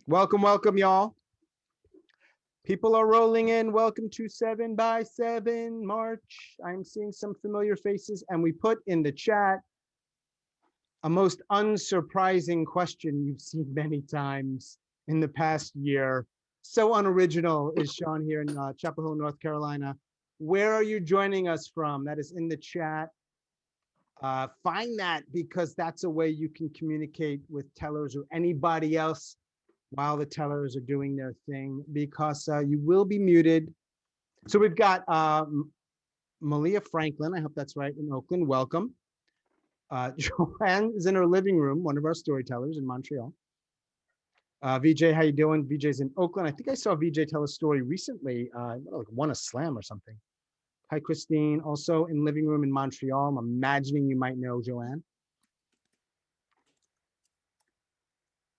Welcome, welcome, y'all. People are rolling in. Welcome to 7 by 7 March. I'm seeing some familiar faces, and we put in the chat a most unsurprising question you've seen many times in the past year. So unoriginal is Sean here in Chapel Hill, North Carolina. Where are you joining us from? That is in the chat. Find that, because that's a way you can communicate with tellers or anybody else while the tellers are doing their thing, because you will be muted. So we've got Malia Franklin, I hope that's right, in Oakland. Welcome. Johanne is in her living room, one of our storytellers in Montreal. VJ, how you doing? VJ's in Oakland. I think I saw VJ tell a story recently, like won a slam or something. Hi, Christine, also in living room in Montreal. I'm imagining you might know Joanne.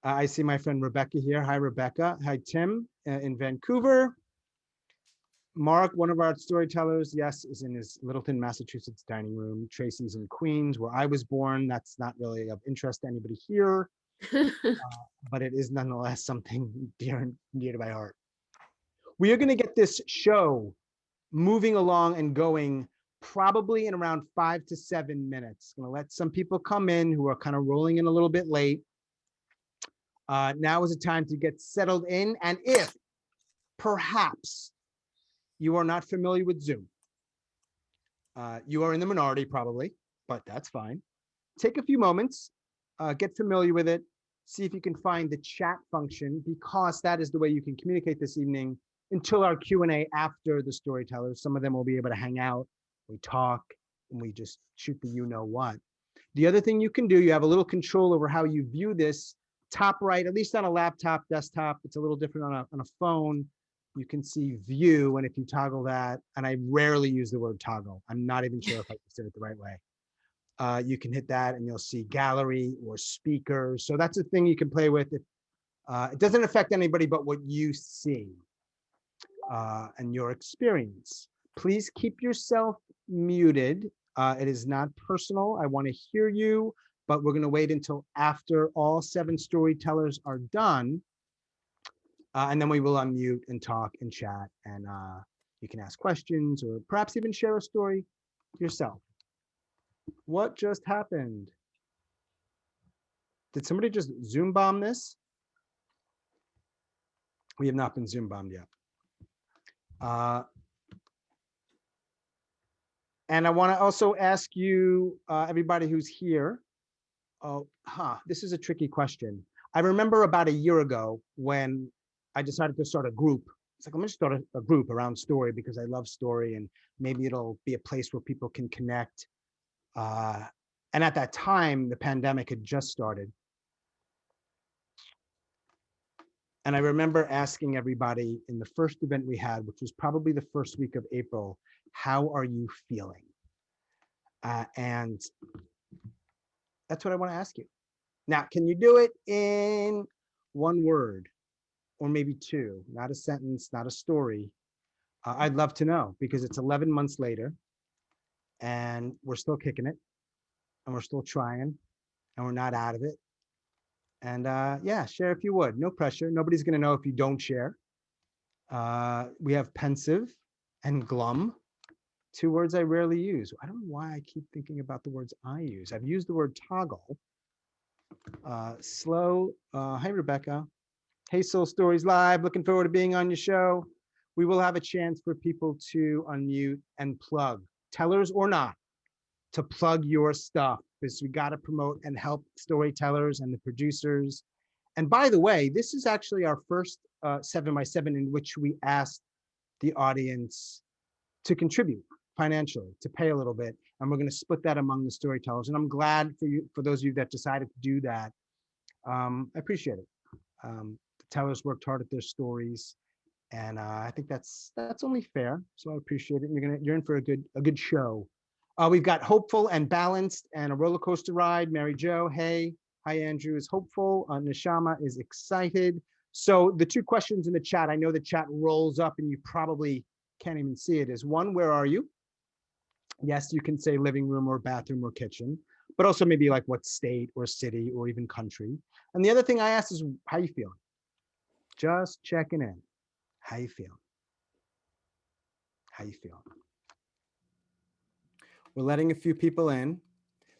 I see my friend Rebecca here. Hi, Rebecca. Hi, Tim in Vancouver. Mark, one of our storytellers, yes, is in his Littleton, Massachusetts dining room. Tracy's in Queens, where I was born. That's not really of interest to anybody here, but it is nonetheless something dear to my heart. We are going to get this show moving along and going probably in around 5 to 7 minutes. I'm going to let some people come in who are kind of rolling in a little bit late. Now is the time to get settled in. And if perhaps you are not familiar with Zoom, you are in the minority probably, but that's fine. Take a few moments, get familiar with it, see if you can find the chat function, because that is the way you can communicate this evening until our Q&A after the storytellers. Some of them will be able to hang out, we talk, and we just shoot the you-know-what. The other thing you can do, you have a little control over how you view this. Top right, at least on a laptop, desktop, it's a little different on a phone. You can see view, and if you toggle that, and I rarely use the word toggle, I'm not even sure if I said it the right way. You can hit that and you'll see gallery or speakers. So that's a thing you can play with. It doesn't affect anybody but what you see and your experience. Please keep yourself muted. It is not personal. I want to hear you, but we're going to wait until after all 7 storytellers are done. And then we will unmute and talk and chat, and you can ask questions or perhaps even share a story yourself. What just happened? Did somebody just Zoom bomb this? We have not been Zoom bombed yet. And I want to also ask you, everybody who's here, this is a tricky question. I remember about a year ago when I decided to start a group. It's like, let me start a group around story because I love story, and maybe it'll be a place where people can connect. And at that time, the pandemic had just started. And I remember asking everybody in the first event we had, which was probably the first week of April, how are you feeling? And that's what I want to ask you. Now, can you do it in one word? Or maybe 2, not a sentence, not a story. I'd love to know, because it's 11 months later and we're still kicking it and we're still trying and we're not out of it. And yeah, share if you would. No pressure. Nobody's going to know if you don't share. We have pensive and glum, 2 words I rarely use. I don't know why I keep thinking about the words I use. I've used the word toggle. Slow. Hi, Rebecca. Hey, Soul Stories Live, looking forward to being on your show. We will have a chance for people to unmute and plug, tellers or not, to plug your stuff, because we got to promote and help storytellers and the producers. And by the way, this is actually our first 7 by 7 in which we asked the audience to contribute financially, to pay a little bit. And we're going to split that among the storytellers. And I'm glad for those of you that decided to do that. I appreciate it. Tellers worked hard at their stories, and I think that's only fair. So I appreciate it. And you're in for a good show. We've got hopeful and balanced and a roller coaster ride. Mary Jo, hey, hi Andrew is hopeful. Neshama is excited. So the 2 questions in the chat, I know the chat rolls up and you probably can't even see it. Is 1, where are you? Yes, you can say living room or bathroom or kitchen, but also maybe like what state or city or even country. And the other thing I asked is, how you feeling? Just checking in. How you feeling? How you feeling? We're letting a few people in.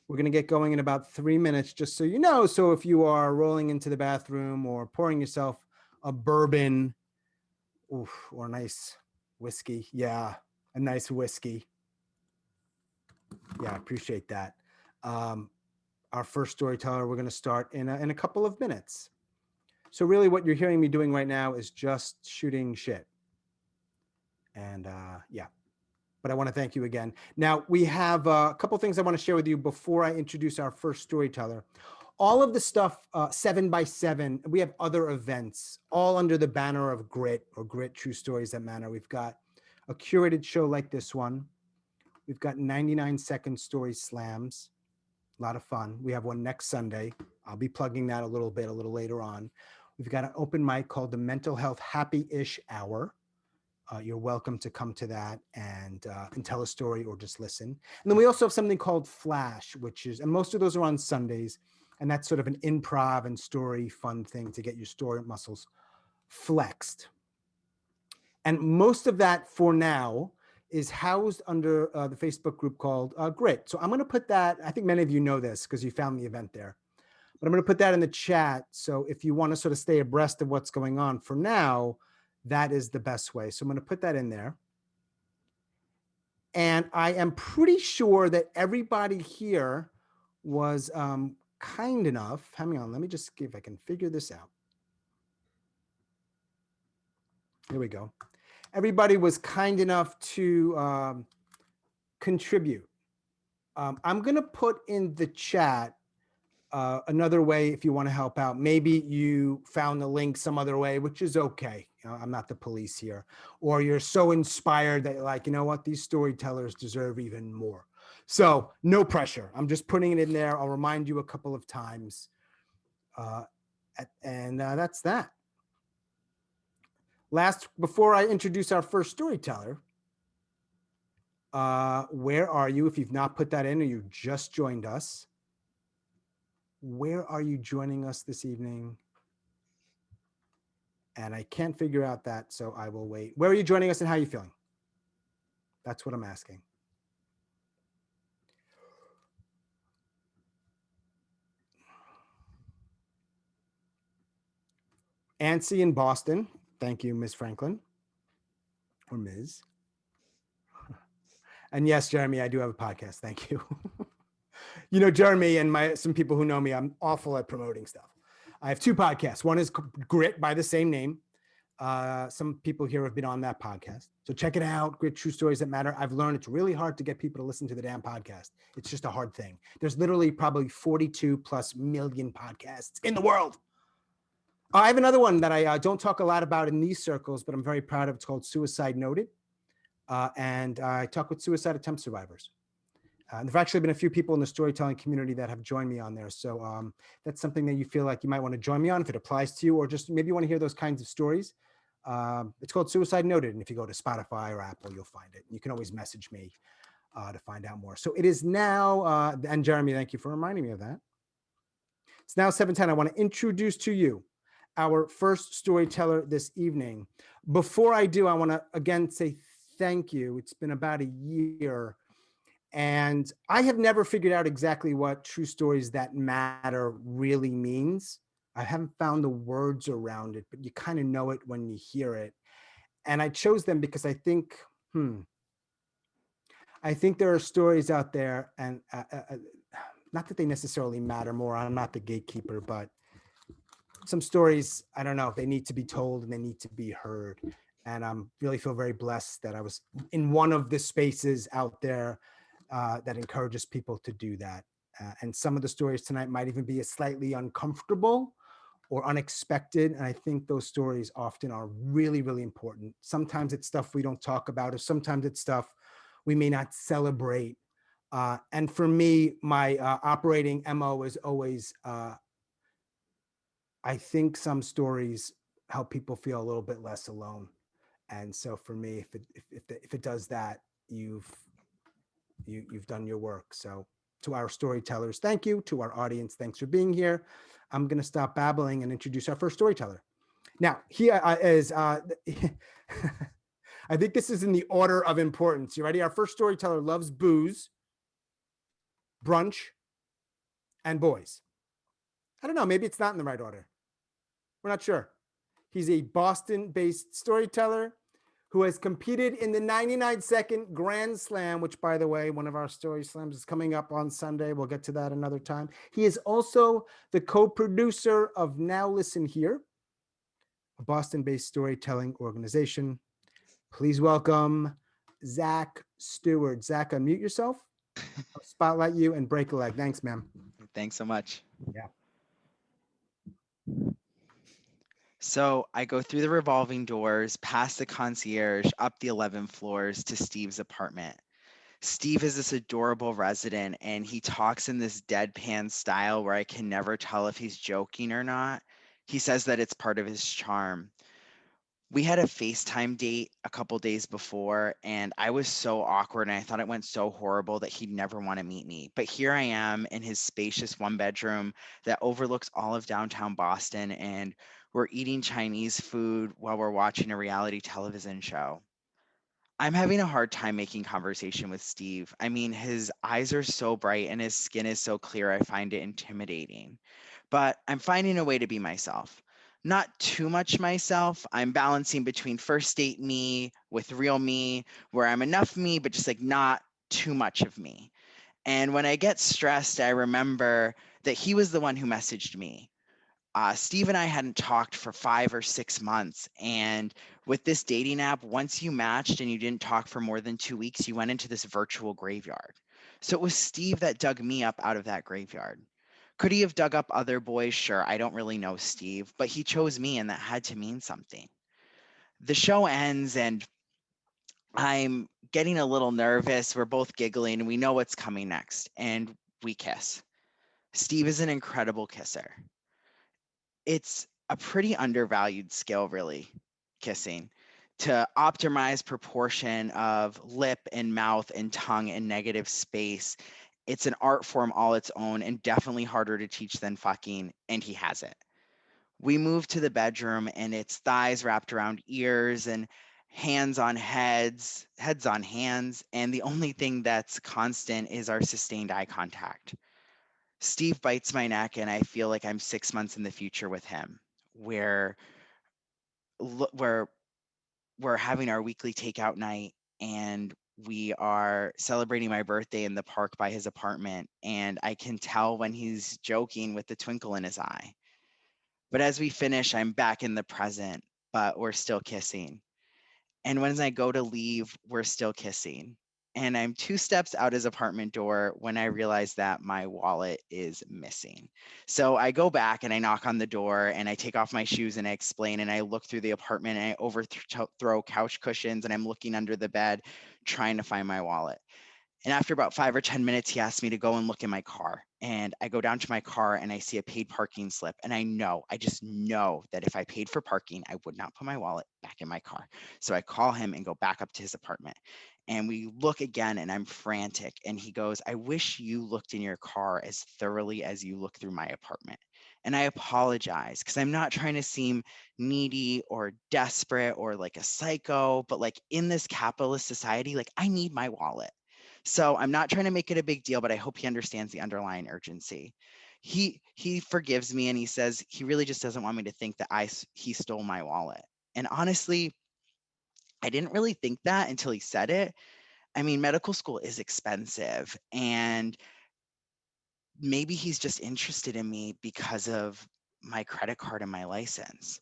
We're going to get going in about 3 minutes, just so you know. So if you are rolling into the bathroom or pouring yourself a bourbon, or a nice whiskey, yeah, a nice whiskey. Yeah, I appreciate that. Our first storyteller, we're going to start in a couple of minutes. So really what you're hearing me doing right now is just shooting shit. And yeah, but I want to thank you again. Now we have a couple things I want to share with you before I introduce our first storyteller. All of the stuff 7x7, we have other events all under the banner of Grit or Grit True Stories That Matter. We've got a curated show like this one. We've got 99-second story slams. A lot of fun. We have one next Sunday. I'll be plugging that a little later on. We've got an open mic called the Mental Health Happy-ish Hour. You're welcome to come to that and tell a story or just listen. And then we also have something called Flash, which is, and most of those are on Sundays. And that's sort of an improv and story fun thing to get your story muscles flexed. And most of that for now is housed under the Facebook group called Grit. So I'm going to put that, I think many of you know this because you found the event there, but I'm going to put that in the chat. So if you want to sort of stay abreast of what's going on for now, that is the best way. So I'm going to put that in there. And I am pretty sure that everybody here was kind enough. Hang on, let me just see if I can figure this out. Here we go. Everybody was kind enough to contribute. I'm going to put in the chat another way if you want to help out. Maybe you found the link some other way, which is okay. You know, I'm not the police here. Or you're so inspired that you're like, you know what, these storytellers deserve even more. So no pressure. I'm just putting it in there. I'll remind you a couple of times. And that's that. Before I introduce our first storyteller, where are you? If you've not put that in or you just joined us, where are you joining us this evening? And I can't figure out that, so I will wait. Where are you joining us and how are you feeling? That's what I'm asking. Ancy in Boston. Thank you, Ms. Franklin. Or Ms. And yes, Jeremy, I do have a podcast. Thank you. You know, Jeremy and some people who know me, I'm awful at promoting stuff. I have two podcasts. One is Grit by the same name. Some people here have been on that podcast. So check it out. Grit True Stories That Matter. I've learned it's really hard to get people to listen to the damn podcast. It's just a hard thing. There's literally probably 42+ million podcasts in the world. I have another one that I don't talk a lot about in these circles, but I'm very proud of. It's called Suicide Noted. And I talk with suicide attempt survivors. And there've actually been a few people in the storytelling community that have joined me on there. So that's something that you feel like you might want to join me on if it applies to you, or just maybe you want to hear those kinds of stories. It's called Suicide Noted. And if you go to Spotify or Apple, you'll find it. You can always message me to find out more. So it is now, and Jeremy, thank you for reminding me of that. It's now 7:10. I want to introduce to you our first storyteller this evening. Before I do, I want to again say thank you. It's been about a year. And I have never figured out exactly what True Stories That Matter really means. I haven't found the words around it, but you kind of know it when you hear it. And I chose them because I think, I think there are stories out there, and not that they necessarily matter more. I'm not the gatekeeper, but some stories, I don't know, they need to be told and they need to be heard. And I really feel very blessed that I was in one of the spaces out there that encourages people to do that. And some of the stories tonight might even be slightly uncomfortable or unexpected. And I think those stories often are really, really important. Sometimes it's stuff we don't talk about, or sometimes it's stuff we may not celebrate. And for me, my operating MO is always, I think some stories help people feel a little bit less alone. And so for me, if it does that, you've done your work. So to our storytellers, thank you. To our audience, thanks for being here. I'm going to stop babbling and introduce our first storyteller. Now, he is, I think this is in the order of importance. You ready? Our first storyteller loves booze, brunch, and boys. I don't know. Maybe it's not in the right order. We're not sure. He's a Boston-based storyteller who has competed in the 99-second Grand Slam, which, by the way, one of our story slams is coming up on Sunday. We'll get to that another time. He is also the co-producer of Now Listen Here, a Boston-based storytelling organization. Please welcome Zach Stewart. Zach, unmute yourself. I'll spotlight you and break a leg. Thanks, ma'am. Thanks so much. Yeah. So I go through the revolving doors, past the concierge, up the 11 floors to Steve's apartment. Steve is this adorable resident, and he talks in this deadpan style where I can never tell if he's joking or not. He says that it's part of his charm. We had a FaceTime date a couple days before, and I was so awkward and I thought it went so horrible that he'd never want to meet me. But here I am in his spacious one bedroom that overlooks all of downtown Boston, and we're eating Chinese food while we're watching a reality television show. I'm having a hard time making conversation with Steve. I mean, his eyes are so bright and his skin is so clear, I find it intimidating. But I'm finding a way to be myself. Not too much myself. I'm balancing between first date me with real me, where I'm enough me, but just like not too much of me. And when I get stressed, I remember that he was the one who messaged me. Steve and I hadn't talked for 5 or 6 months. And with this dating app, once you matched and you didn't talk for more than 2 weeks, you went into this virtual graveyard. So it was Steve that dug me up out of that graveyard. Could he have dug up other boys? Sure. I don't really know Steve, but he chose me, and that had to mean something. The show ends, and I'm getting a little nervous. We're both giggling, and we know what's coming next. And we kiss. Steve is an incredible kisser. It's a pretty undervalued skill, really, kissing. To optimize proportion of lip and mouth and tongue and negative space, it's an art form all its own and definitely harder to teach than fucking, and he has it. We move to the bedroom, and it's thighs wrapped around ears and hands on heads, heads on hands, and the only thing that's constant is our sustained eye contact. Steve bites my neck, and I feel like I'm 6 months in the future with him, where where we're having our weekly takeout night, and we are celebrating my birthday in the park by his apartment, and I can tell when he's joking with the twinkle in his eye. But as we finish, I'm back in the present, but we're still kissing. And when I go to leave, we're still kissing. And I'm 2 steps out his apartment door when I realize that my wallet is missing. So I go back and I knock on the door and I take off my shoes and I explain and I look through the apartment and I overthrow couch cushions and I'm looking under the bed trying to find my wallet. And after about 5 or 10 minutes, he asked me to go and look in my car. And I go down to my car and I see a paid parking slip. And I just know that if I paid for parking, I would not put my wallet back in my car. So I call him and go back up to his apartment. And we look again and I'm frantic. And he goes, I wish you looked in your car as thoroughly as you look through my apartment. And I apologize because I'm not trying to seem needy or desperate or like a psycho, but like in this capitalist society, like I need my wallet. So I'm not trying to make it a big deal, but I hope he understands the underlying urgency. He forgives me and he says he really just doesn't want me to think that he stole my wallet. And honestly, I didn't really think that until he said it. I mean, medical school is expensive, and maybe he's just interested in me because of my credit card and my license.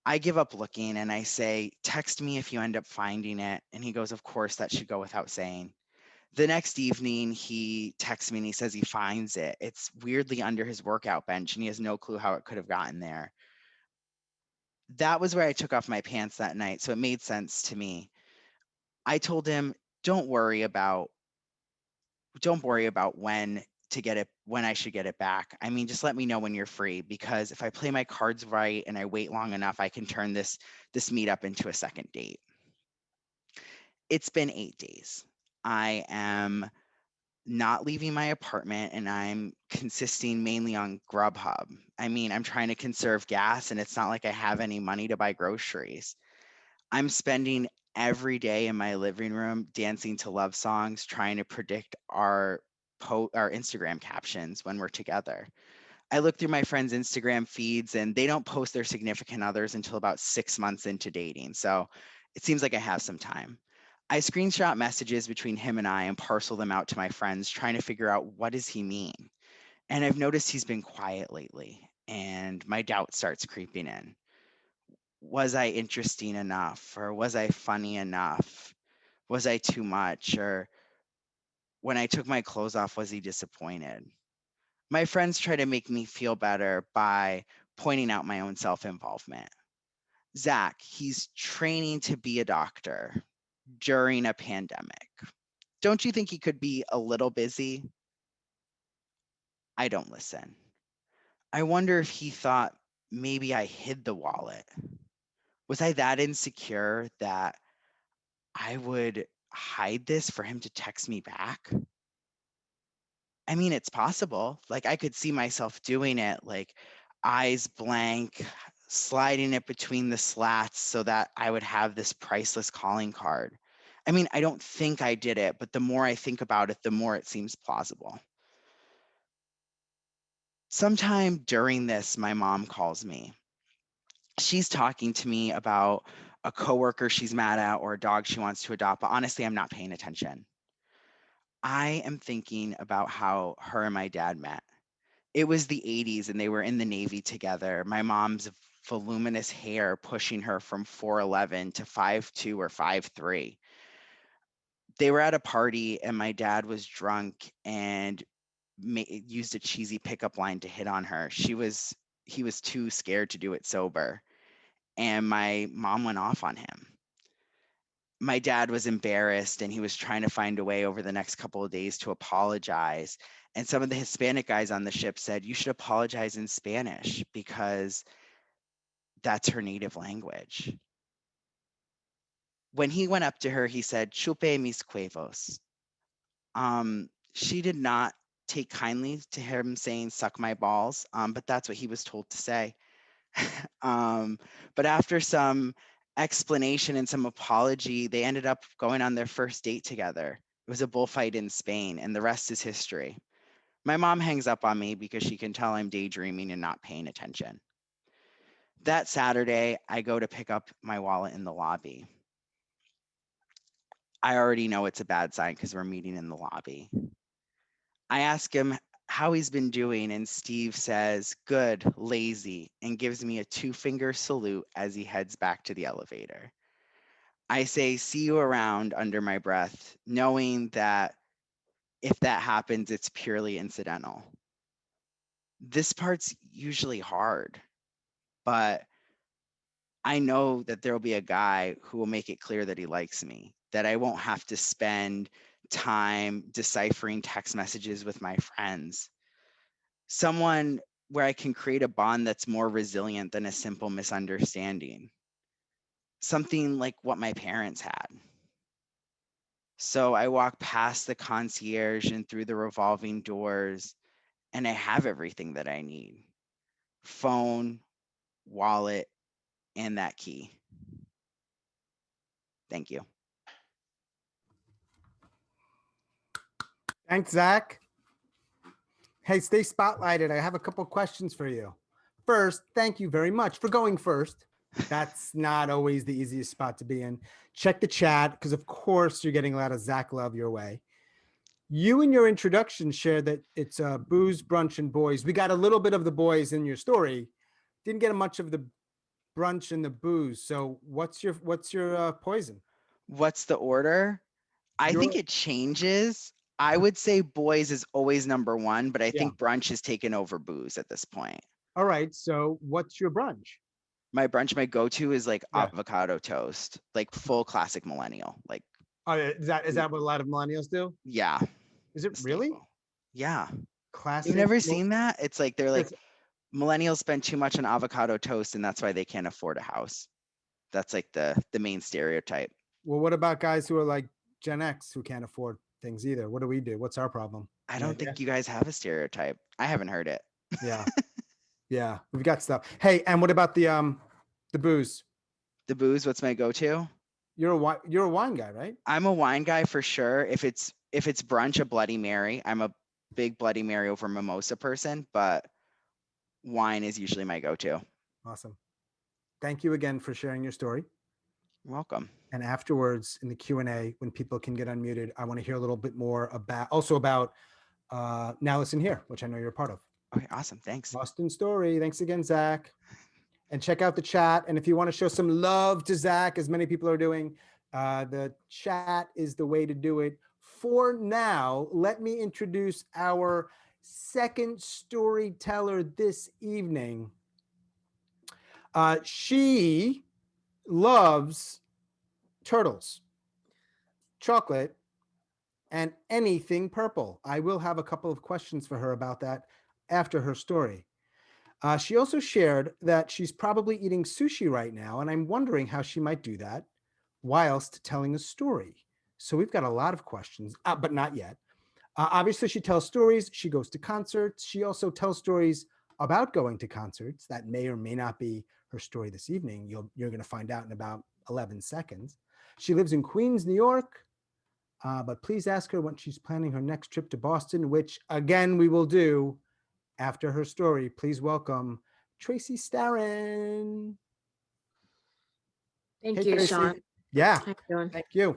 I give up looking and I say, text me if you end up finding it. And he goes, of course, that should go without saying. The next evening, he texts me and he says he finds it. It's weirdly under his workout bench and he has no clue how it could have gotten there. That was where I took off my pants that night, so it made sense to me. I told him, "Don't worry about when I should get it back. I mean, just let me know when you're free because if I play my cards right and I wait long enough, I can turn this meetup into a second date." It's been 8 days. I am not leaving my apartment, and I'm consisting mainly on Grubhub. I mean, I'm trying to conserve gas, and it's not like I have any money to buy groceries. I'm spending every day in my living room dancing to love songs, trying to predict our Instagram captions when we're together. I look through my friends' Instagram feeds and they don't post their significant others until about 6 months into dating. So it seems like I have some time. I screenshot messages between him and I and parcel them out to my friends, trying to figure out what does he mean. And I've noticed he's been quiet lately, and my doubt starts creeping in. Was I interesting enough? Or was I funny enough? Was I too much? Or when I took my clothes off, was he disappointed? My friends try to make me feel better by pointing out my own self involvement. Zach, he's training to be a doctor during a pandemic. Don't you think he could be a little busy? I don't listen. I wonder if he thought maybe I hid the wallet. Was I that insecure that I would hide this for him to text me back? I mean, it's possible. Like, I could see myself doing it, like eyes blank, sliding it between the slats so that I would have this priceless calling card. I mean, I don't think I did it, but the more I think about it, the more it seems plausible. Sometime during this, my mom calls me. She's talking to me about a coworker she's mad at or a dog she wants to adopt, but honestly, I'm not paying attention. I am thinking about how her and my dad met. It was the 80s and they were in the Navy together. My mom's voluminous hair pushing her from 4'11 to 5'2 or 5'3. They were at a party and my dad was drunk and used a cheesy pickup line to hit on her. He was too scared to do it sober, and my mom went off on him. My dad was embarrassed and he was trying to find a way over the next couple of days to apologize. And some of the Hispanic guys on the ship said, you should apologize in Spanish because that's her native language. When he went up to her, he said, chupe mis cuevos. She did not take kindly to him saying, suck my balls, but that's what he was told to say. um, but after some explanation and some apology, they ended up going on their first date together. It was a bullfight in Spain, and the rest is history. My mom hangs up on me because she can tell I'm daydreaming and not paying attention. That Saturday, I go to pick up my wallet in the lobby. I already know it's a bad sign because we're meeting in the lobby. I ask him how he's been doing, and Steve says, good, lazy, and gives me a two-finger salute as he heads back to the elevator. I say, see you around under my breath, knowing that if that happens, it's purely incidental. This part's usually hard, but I know that there will be a guy who will make it clear that he likes me, that I won't have to spend time deciphering text messages with my friends. Someone where I can create a bond that's more resilient than a simple misunderstanding. Something like what my parents had. So I walk past the concierge and through the revolving doors, and I have everything that I need: phone, wallet, and that key. Thank you. Thanks, Zach. Hey, stay spotlighted. I have a couple questions for you. First, thank you very much for going first. That's not always the easiest spot to be in. Check the chat because, of course, you're getting a lot of Zach love your way. You in your introduction shared that it's booze, brunch, and boys. We got a little bit of the boys in your story. Didn't get much of the brunch and the booze. So what's your poison? What's the order? I think Your it changes. I would say boys is always number one, but I Yeah. think brunch has taken over booze at this point. All right. So what's your brunch? My brunch, my go-to is like Yeah. avocado toast, like full classic millennial. Like, Is that what a lot of millennials do? yeah, Is it really staple. Yeah. You've classic? never Well, seen that? It's like they're like it's- millennials spend too much on avocado toast and that's why they can't afford a house. That's like the main stereotype. well, what about guys who are like Gen X who can't afford things either. What do we do? What's our problem? I Any don't idea? think you guys have a stereotype. I haven't heard it. Yeah. Yeah. We've got stuff. Hey, and what about the booze? The booze, what's my go-to? You're a wine guy, right? I'm a wine guy for sure. If it's brunch, a Bloody Mary. I'm a big Bloody Mary over mimosa person, but wine is usually my go-to. Awesome. Thank you again for sharing your story. You're welcome. And afterwards in the Q&A, when people can get unmuted, I want to hear a little bit more about Now Listen Here, which I know you're a part of. Okay, awesome. Thanks. Boston Story. Thanks again, Zach. And check out the chat. And if you want to show some love to Zach, as many people are doing, the chat is the way to do it. For now, let me introduce our second storyteller this evening. She loves turtles, chocolate, and anything purple. I will have a couple of questions for her about that after her story. She also shared that she's probably eating sushi right now, and I'm wondering how she might do that whilst telling a story. So we've got a lot of questions, but not yet. Obviously, she tells stories. She goes to concerts. She also tells stories about going to concerts. That may or may not be her story this evening. You're going to find out in about 11 seconds. She lives in Queens, New York. But please ask her when she's planning her next trip to Boston, which again, we will do after her story. Please welcome Tracey Starin. Thank you, Tracey. Sean. Yeah, How you doing? thank you.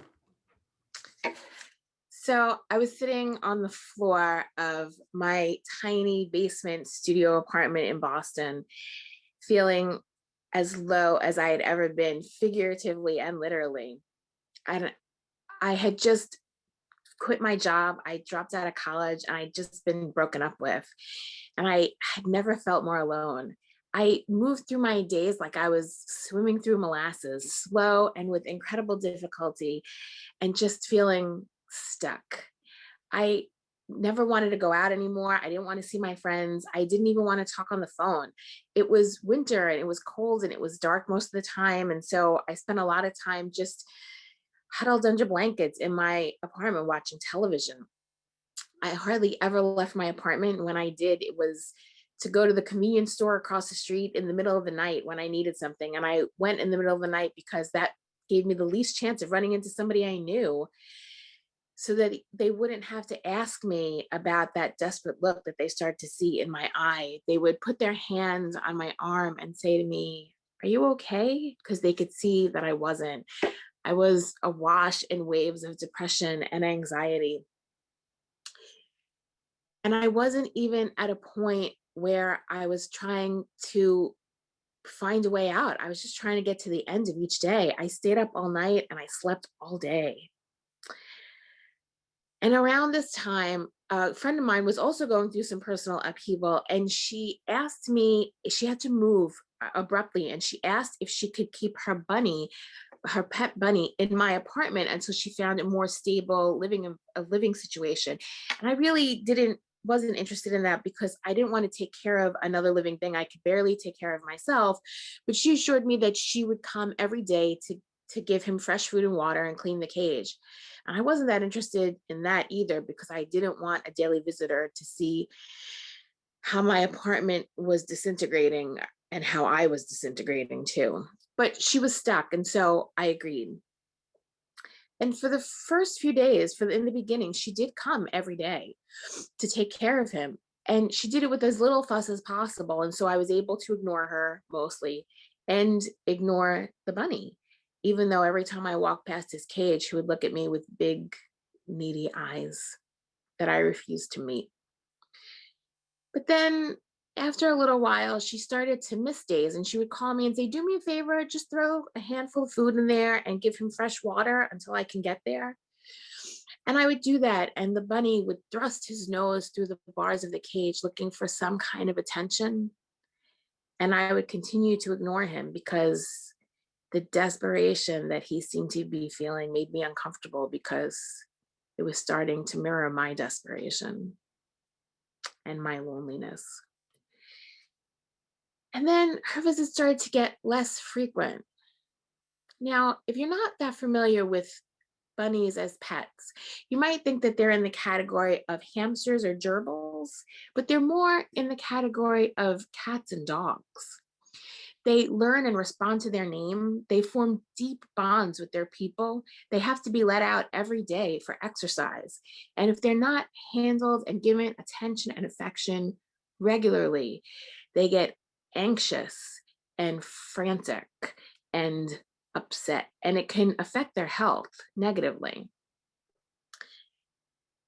So I was sitting on the floor of my tiny basement studio apartment in Boston, feeling as low as I had ever been, figuratively and literally. I had just quit my job. I dropped out of college and I'd just been broken up with. And I had never felt more alone. I moved through my days like I was swimming through molasses, slow and with incredible difficulty, and just feeling stuck. I never wanted to go out anymore. I didn't want to see my friends. I didn't even want to talk on the phone. It was winter and it was cold and it was dark most of the time. And so I spent a lot of time just huddled under blankets in my apartment watching television. I hardly ever left my apartment. When I did, it was to go to the convenience store across the street in the middle of the night when I needed something. And I went in the middle of the night because that gave me the least chance of running into somebody I knew, so that they wouldn't have to ask me about that desperate look that they start to see in my eye. They would put their hands on my arm and say to me, "Are you okay?" Because they could see that I wasn't. I was awash in waves of depression and anxiety. And I wasn't even at a point where I was trying to find a way out. I was just trying to get to the end of each day. I stayed up all night and I slept all day. And around this time, a friend of mine was also going through some personal upheaval, and she asked me, she had to move abruptly, and she asked if she could keep her bunny, her pet bunny, in my apartment until she found a more stable living situation. And I really wasn't interested in that because I didn't want to take care of another living thing. I could barely take care of myself. But she assured me that she would come every day to give him fresh food and water and clean the cage. And I wasn't that interested in that either, because I didn't want a daily visitor to see how my apartment was disintegrating and how I was disintegrating too. But she was stuck, and so I agreed. And for the first few days, in the beginning, she did come every day to take care of him. And she did it with as little fuss as possible. And so I was able to ignore her mostly and ignore the bunny, even though every time I walked past his cage, he would look at me with big, needy eyes that I refused to meet. But then after a little while, she started to miss days, and she would call me and say, "Do me a favor, just throw a handful of food in there and give him fresh water until I can get there." And I would do that, and the bunny would thrust his nose through the bars of the cage looking for some kind of attention. And I would continue to ignore him because the desperation that he seemed to be feeling made me uncomfortable, because it was starting to mirror my desperation and my loneliness. And then her visits started to get less frequent. Now, if you're not that familiar with bunnies as pets. You might think that they're in the category of hamsters or gerbils, but they're more in the category of cats and dogs. They learn and respond to their name. They form deep bonds with their people. They have to be let out every day for exercise. And if they're not handled and given attention and affection regularly, they get anxious and frantic and upset, and it can affect their health negatively.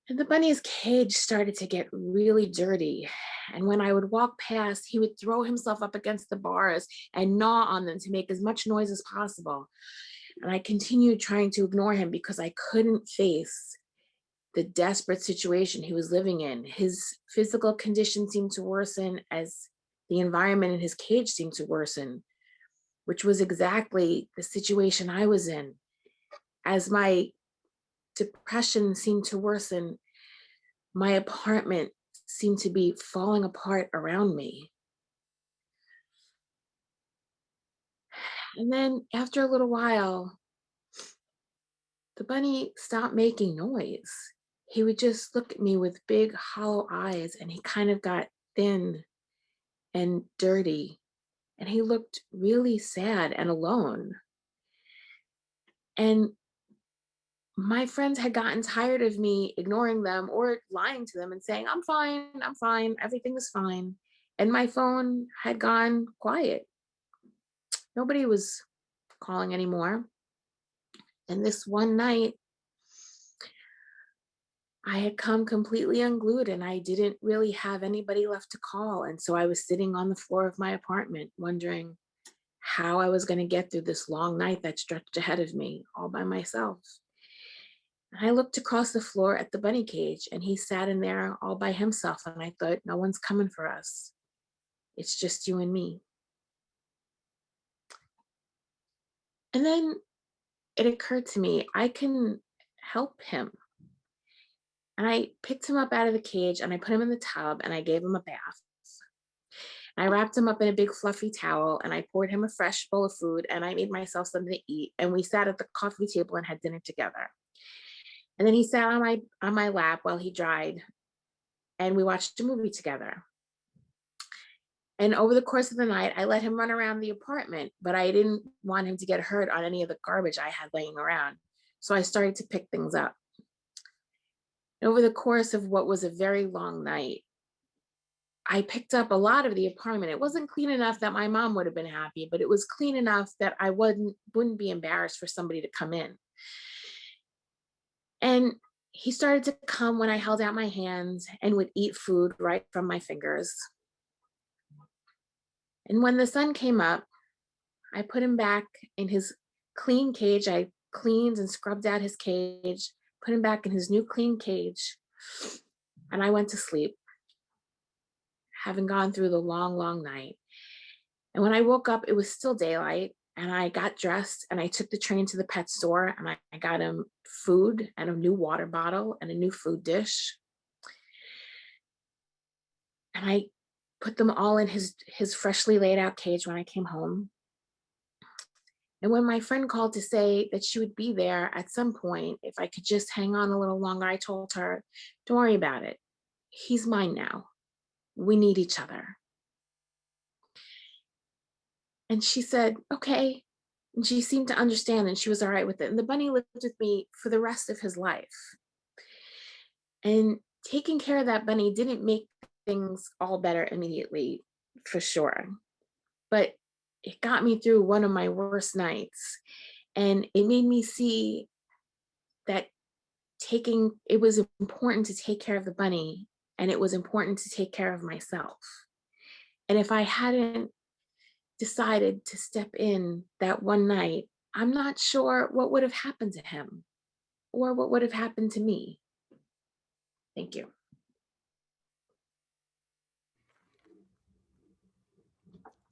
And the bunny's cage started to get really dirty. And when I would walk past, he would throw himself up against the bars and gnaw on them to make as much noise as possible. And I continued trying to ignore him because I couldn't face the desperate situation he was living in. His physical condition seemed to worsen as the environment in his cage seemed to worsen, which was exactly the situation I was in. As my depression seemed to worsen, my apartment seemed to be falling apart around me. And then after a little while, the bunny stopped making noise. He would just look at me with big hollow eyes, and he kind of got thin and dirty, and he looked really sad and alone. And my friends had gotten tired of me ignoring them or lying to them and saying, I'm fine, everything is fine. And my phone had gone quiet. Nobody was calling anymore. And this one night, I had come completely unglued and I didn't really have anybody left to call. And so I was sitting on the floor of my apartment wondering how I was going to get through this long night that stretched ahead of me all by myself. I looked across the floor at the bunny cage and he sat in there all by himself. And I thought, no one's coming for us. It's just you and me. And then it occurred to me, I can help him. And I picked him up out of the cage and I put him in the tub and I gave him a bath. I wrapped him up in a big fluffy towel and I poured him a fresh bowl of food and I made myself something to eat. And we sat at the coffee table and had dinner together. And then he sat on my lap while he dried and we watched a movie together. And over the course of the night, I let him run around the apartment, but I didn't want him to get hurt on any of the garbage I had laying around. So I started to pick things up. And over the course of what was a very long night, I picked up a lot of the apartment. It wasn't clean enough that my mom would have been happy, but it was clean enough that I wouldn't be embarrassed for somebody to come in. And he started to come when I held out my hands and would eat food right from my fingers. And when the sun came up, I put him back in his clean cage. I cleaned and scrubbed out his cage, put him back in his new clean cage, and I went to sleep, having gone through the long, long night. And when I woke up, it was still daylight, and I got dressed and I took the train to the pet store and I got him food and a new water bottle and a new food dish. And I put them all in his freshly laid out cage when I came home. And when my friend called to say that she would be there at some point, if I could just hang on a little longer, I told her, don't worry about it. He's mine now. We need each other. And she said, okay. And she seemed to understand and she was all right with it. And the bunny lived with me for the rest of his life. And taking care of that bunny didn't make things all better immediately, for sure. But it got me through one of my worst nights. And it made me see that it was important to take care of the bunny and it was important to take care of myself. And if I hadn't decided to step in that one night, I'm not sure what would have happened to him or what would have happened to me. Thank you.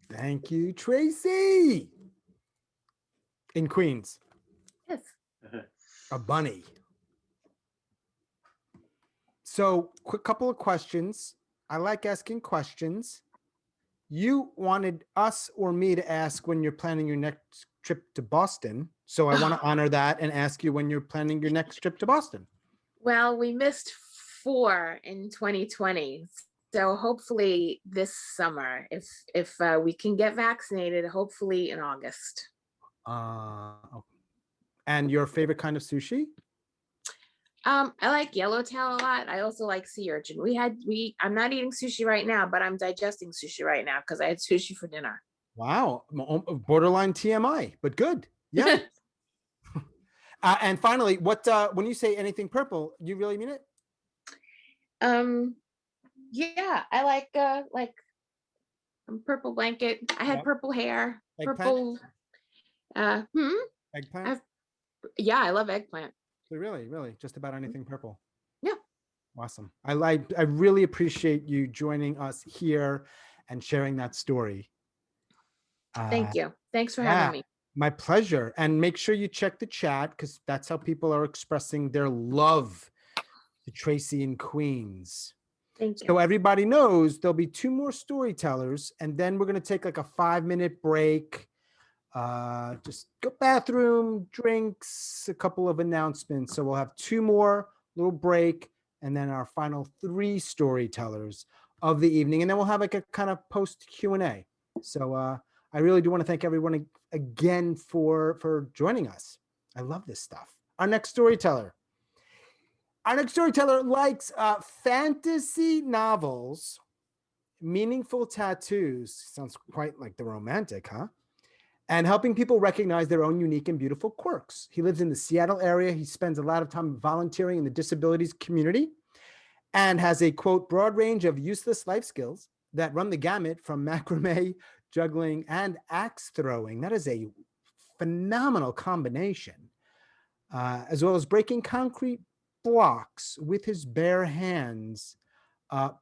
Thank you, Tracey. In Queens. Yes. A bunny. So, quick couple of questions. I like asking questions. You wanted us or me to ask when you're planning your next trip to Boston. So I want to honor that and ask you when you're planning your next trip to Boston. Well, we missed 4 in 2020. So hopefully this summer, if we can get vaccinated, hopefully in August. And your favorite kind of sushi? I like yellowtail a lot. I also like sea urchin. I'm not eating sushi right now, but I'm digesting sushi right now because I had sushi for dinner. Wow, borderline TMI, but good. Yeah. And finally, what when you say anything purple, you really mean it? Yeah, I like purple blanket. I had purple hair, Eggplant? purple. Eggplant? Yeah, I love eggplant. So really, just about anything purple. Yeah. Awesome. I really appreciate you joining us here and sharing that story. Thank you. Thanks for having me. My pleasure. And make sure you check the chat because that's how people are expressing their love to Tracey in Queens. Thank you. So everybody knows there'll be 2 more storytellers, and then we're going to take like a 5-minute break. Just go bathroom, drinks, a couple of announcements. So we'll have 2 more, little break, and then our final 3 storytellers of the evening. And then we'll have like a kind of post Q&A. So I really do want to thank everyone again for joining us. I love this stuff. Our next storyteller likes fantasy novels, meaningful tattoos. Sounds quite like the romantic, huh? And helping people recognize their own unique and beautiful quirks. He lives in the Seattle area. He spends a lot of time volunteering in the disabilities community and has a, quote, broad range of useless life skills that run the gamut from macrame, juggling, and axe throwing. That is a phenomenal combination, as well as breaking concrete blocks with his bare hands.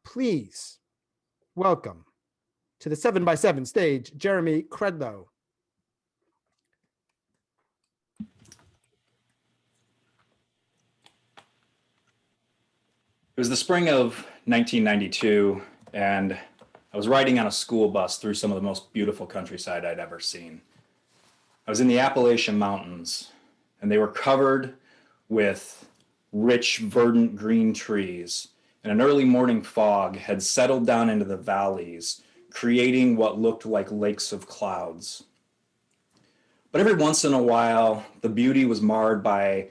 Please welcome to the 7x7 stage, Jeremy Kredlo. It was the spring of 1992, and I was riding on a school bus through some of the most beautiful countryside I'd ever seen. I was in the Appalachian Mountains, and they were covered with rich, verdant green trees, and an early morning fog had settled down into the valleys, creating what looked like lakes of clouds. But every once in a while, the beauty was marred by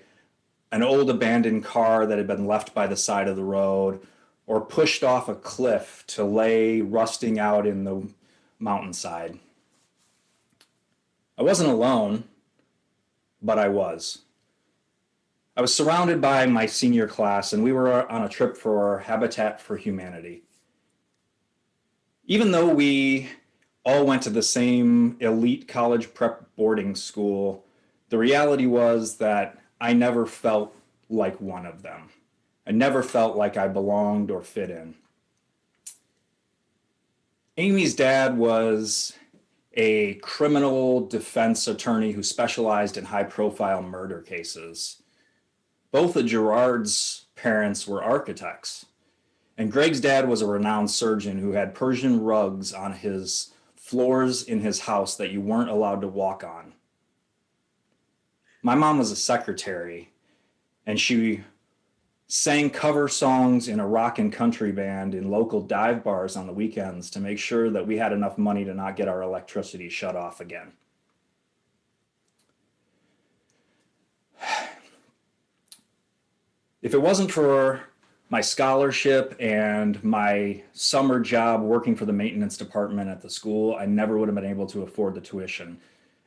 an old abandoned car that had been left by the side of the road or pushed off a cliff to lay rusting out in the mountainside. I wasn't alone, but I was. I was surrounded by my senior class, and we were on a trip for Habitat for Humanity. Even though we all went to the same elite college prep boarding school, the reality was that I never felt like one of them. I never felt like I belonged or fit in. Amy's dad was a criminal defense attorney who specialized in high-profile murder cases. Both of Gerard's parents were architects, and Greg's dad was a renowned surgeon who had Persian rugs on his floors in his house that you weren't allowed to walk on. My mom was a secretary, and she sang cover songs in a rock and country band in local dive bars on the weekends to make sure that we had enough money to not get our electricity shut off again. If it wasn't for my scholarship and my summer job working for the maintenance department at the school, I never would have been able to afford the tuition.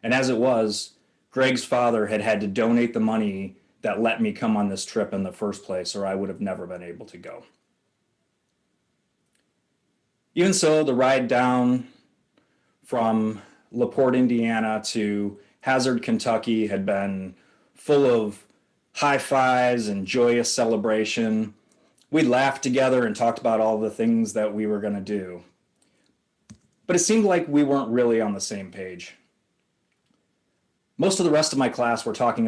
And as it was, Greg's father had to donate the money that let me come on this trip in the first place, or I would have never been able to go. Even so, the ride down from LaPorte, Indiana to Hazard, Kentucky had been full of high fives and joyous celebration. We laughed together and talked about all the things that we were going to do. But it seemed like we weren't really on the same page. Most of the rest of my class were talking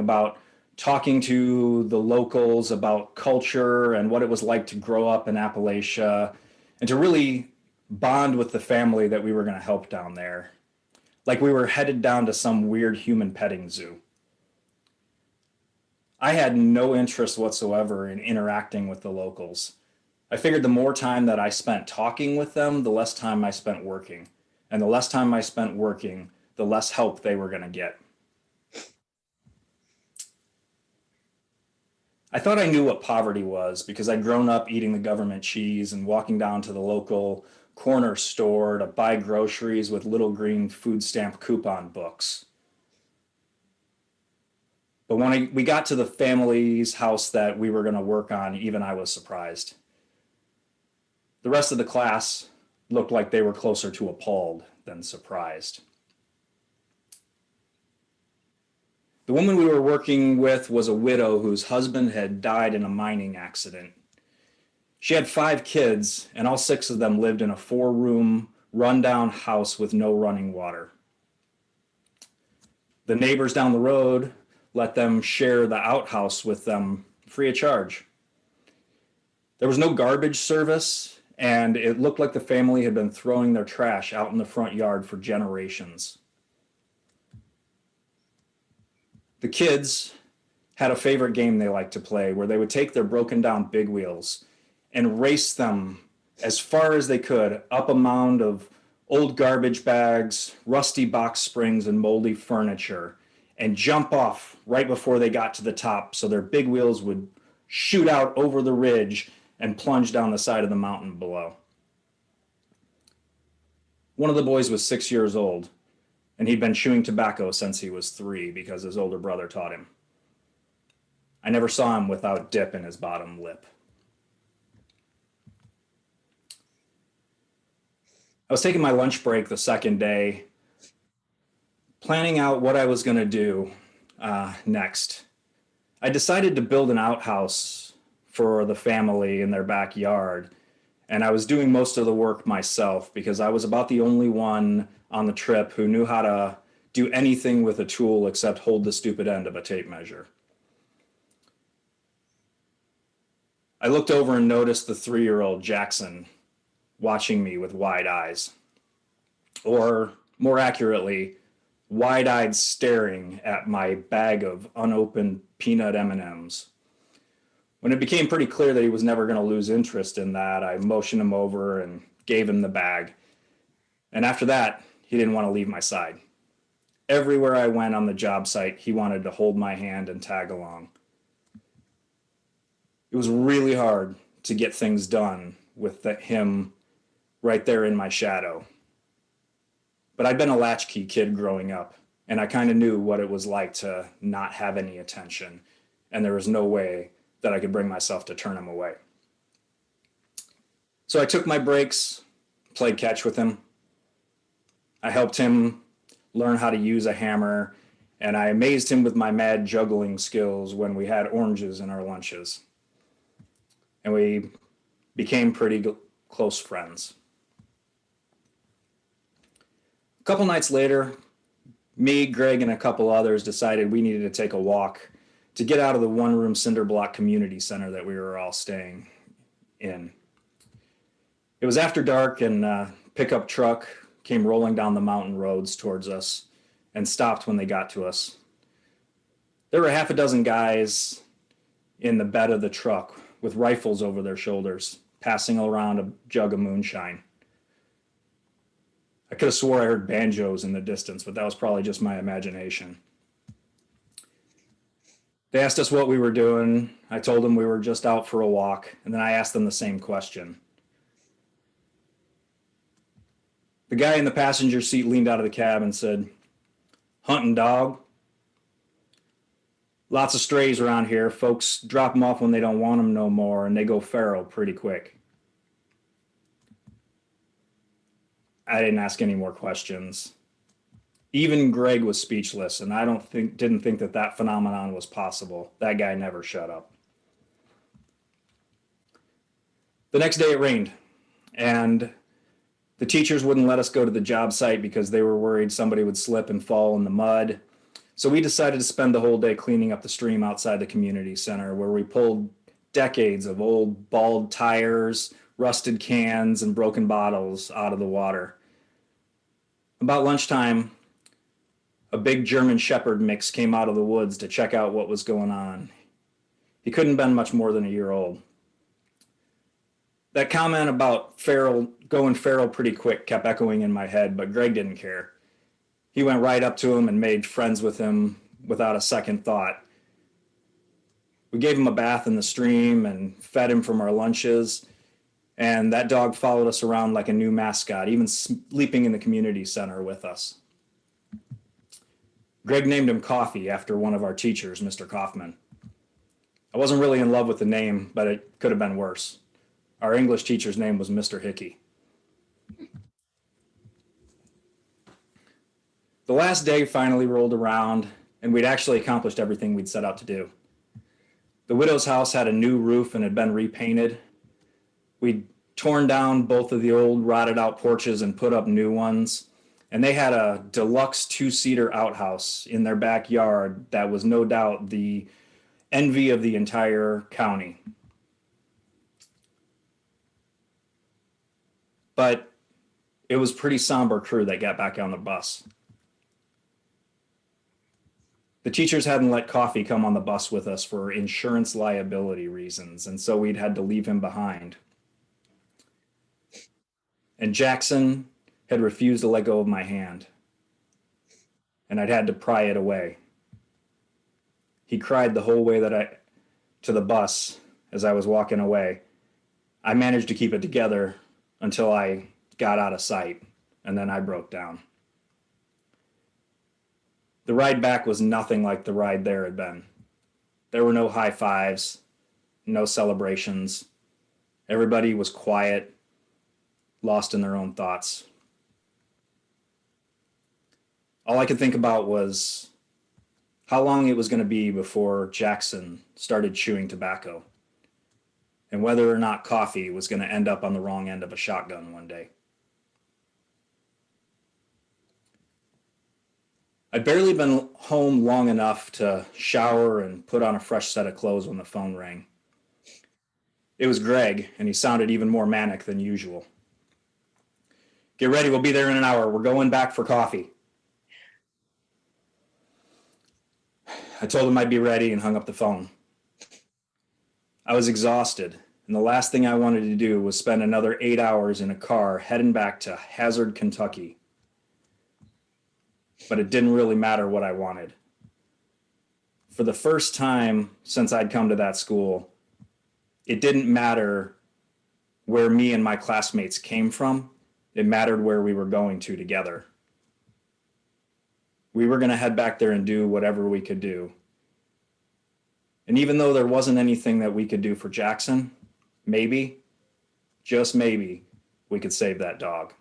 to the locals about culture and what it was like to grow up in Appalachia and to really bond with the family that we were going to help down there. Like we were headed down to some weird human petting zoo. I had no interest whatsoever in interacting with the locals. I figured the more time that I spent talking with them, the less time I spent working. And the less time I spent working, the less help they were going to get. I thought I knew what poverty was because I'd grown up eating the government cheese and walking down to the local corner store to buy groceries with little green food stamp coupon books. But when we got to the family's house that we were going to work on, even I was surprised. The rest of the class looked like they were closer to appalled than surprised. The woman we were working with was a widow whose husband had died in a mining accident. She had 5 kids, and all 6 of them lived in a 4-room, rundown house with no running water. The neighbors down the road let them share the outhouse with them free of charge. There was no garbage service, and it looked like the family had been throwing their trash out in the front yard for generations. The kids had a favorite game they liked to play where they would take their broken down big wheels and race them as far as they could up a mound of old garbage bags, rusty box springs, and moldy furniture, and jump off right before they got to the top so their big wheels would shoot out over the ridge and plunge down the side of the mountain below. One of the boys was 6 years old, and he'd been chewing tobacco since he was 3 because his older brother taught him. I never saw him without dip in his bottom lip. I was taking my lunch break the second day, planning out what I was going to do next. I decided to build an outhouse for the family in their backyard, and I was doing most of the work myself because I was about the only one on the trip who knew how to do anything with a tool except hold the stupid end of a tape measure. I looked over and noticed the 3-year-old Jackson watching me with wide eyes, or more accurately, wide-eyed staring at my bag of unopened peanut M&Ms. When it became pretty clear that he was never going to lose interest in that, I motioned him over and gave him the bag. And after that, he didn't want to leave my side. Everywhere I went on the job site, he wanted to hold my hand and tag along. It was really hard to get things done with him right there in my shadow. But I'd been a latchkey kid growing up, and I kind of knew what it was like to not have any attention, and there was no way that I could bring myself to turn him away. So I took my breaks, played catch with him. I helped him learn how to use a hammer, and I amazed him with my mad juggling skills when we had oranges in our lunches. And we became pretty close friends. A couple nights later, me, Greg, and a couple others decided we needed to take a walk to get out of the one-room cinder block community center that we were all staying in. It was after dark, and a pickup truck came rolling down the mountain roads towards us and stopped when they got to us. There were 6 guys in the bed of the truck with rifles over their shoulders, passing around a jug of moonshine. I could have swore I heard banjos in the distance, but that was probably just my imagination. They asked us what we were doing. I told them we were just out for a walk, and then I asked them the same question. The guy in the passenger seat leaned out of the cab and said, "Hunting dog? Lots of strays around here. Folks drop them off when they don't want them no more, and they go feral pretty quick." I didn't ask any more questions. Even Greg was speechless, and I didn't think that phenomenon was possible. That guy never shut up. The next day it rained, and the teachers wouldn't let us go to the job site because they were worried somebody would slip and fall in the mud. So we decided to spend the whole day cleaning up the stream outside the community center, where we pulled decades of old bald tires, rusted cans, and broken bottles out of the water. About lunchtime, a big German Shepherd mix came out of the woods to check out what was going on. He couldn't have been much more than a year old. That comment about going feral pretty quick kept echoing in my head, but Greg didn't care. He went right up to him and made friends with him without a second thought. We gave him a bath in the stream and fed him from our lunches, and that dog followed us around like a new mascot, even sleeping in the community center with us. Greg named him Coffee after one of our teachers, Mr. Kaufman. I wasn't really in love with the name, but it could have been worse. Our English teacher's name was Mr. Hickey. The last day finally rolled around, and we'd actually accomplished everything we'd set out to do. The widow's house had a new roof and had been repainted. We'd torn down both of the old rotted out porches and put up new ones. And they had a deluxe 2-seater outhouse in their backyard that was no doubt the envy of the entire county. But it was pretty somber crew that got back on the bus. The teachers hadn't let Coffee come on the bus with us for insurance liability reasons, and so we'd had to leave him behind. And Jackson had refused to let go of my hand, and I'd had to pry it away. He cried the whole way to the bus as I was walking away. I managed to keep it together until I got out of sight, and then I broke down. The ride back was nothing like the ride there had been. There were no high fives, no celebrations. Everybody was quiet, lost in their own thoughts. All I could think about was how long it was going to be before Jackson started chewing tobacco, and whether or not Coffee was going to end up on the wrong end of a shotgun one day. I'd barely been home long enough to shower and put on a fresh set of clothes when the phone rang. It was Greg, and he sounded even more manic than usual. "Get ready, we'll be there in an hour. We're going back for coffee." I told him I'd be ready and hung up the phone. I was exhausted, and the last thing I wanted to do was spend another 8 hours in a car heading back to Hazard, Kentucky. But it didn't really matter what I wanted. For the first time since I'd come to that school, it didn't matter where me and my classmates came from. It mattered where we were going to together. We were going to head back there and do whatever we could do. And even though there wasn't anything that we could do for Jackson, maybe, just maybe, we could save that dog.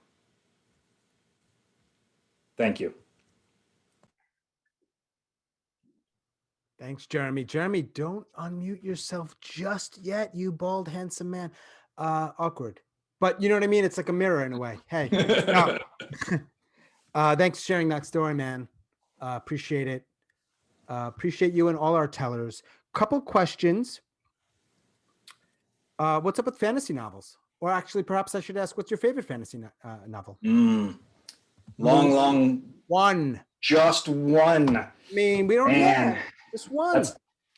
Thank you. Thanks, Jeremy. Jeremy, don't unmute yourself just yet, you bald, handsome man. Awkward. But you know what I mean? It's like a mirror in a way. Hey. No. Thanks for sharing that story, man. Appreciate it. Appreciate you and all our tellers. Couple questions. What's up with fantasy novels? Or actually, perhaps I should ask, what's your favorite fantasy novel? Long. One. Just one. I mean, we don't know. Just one.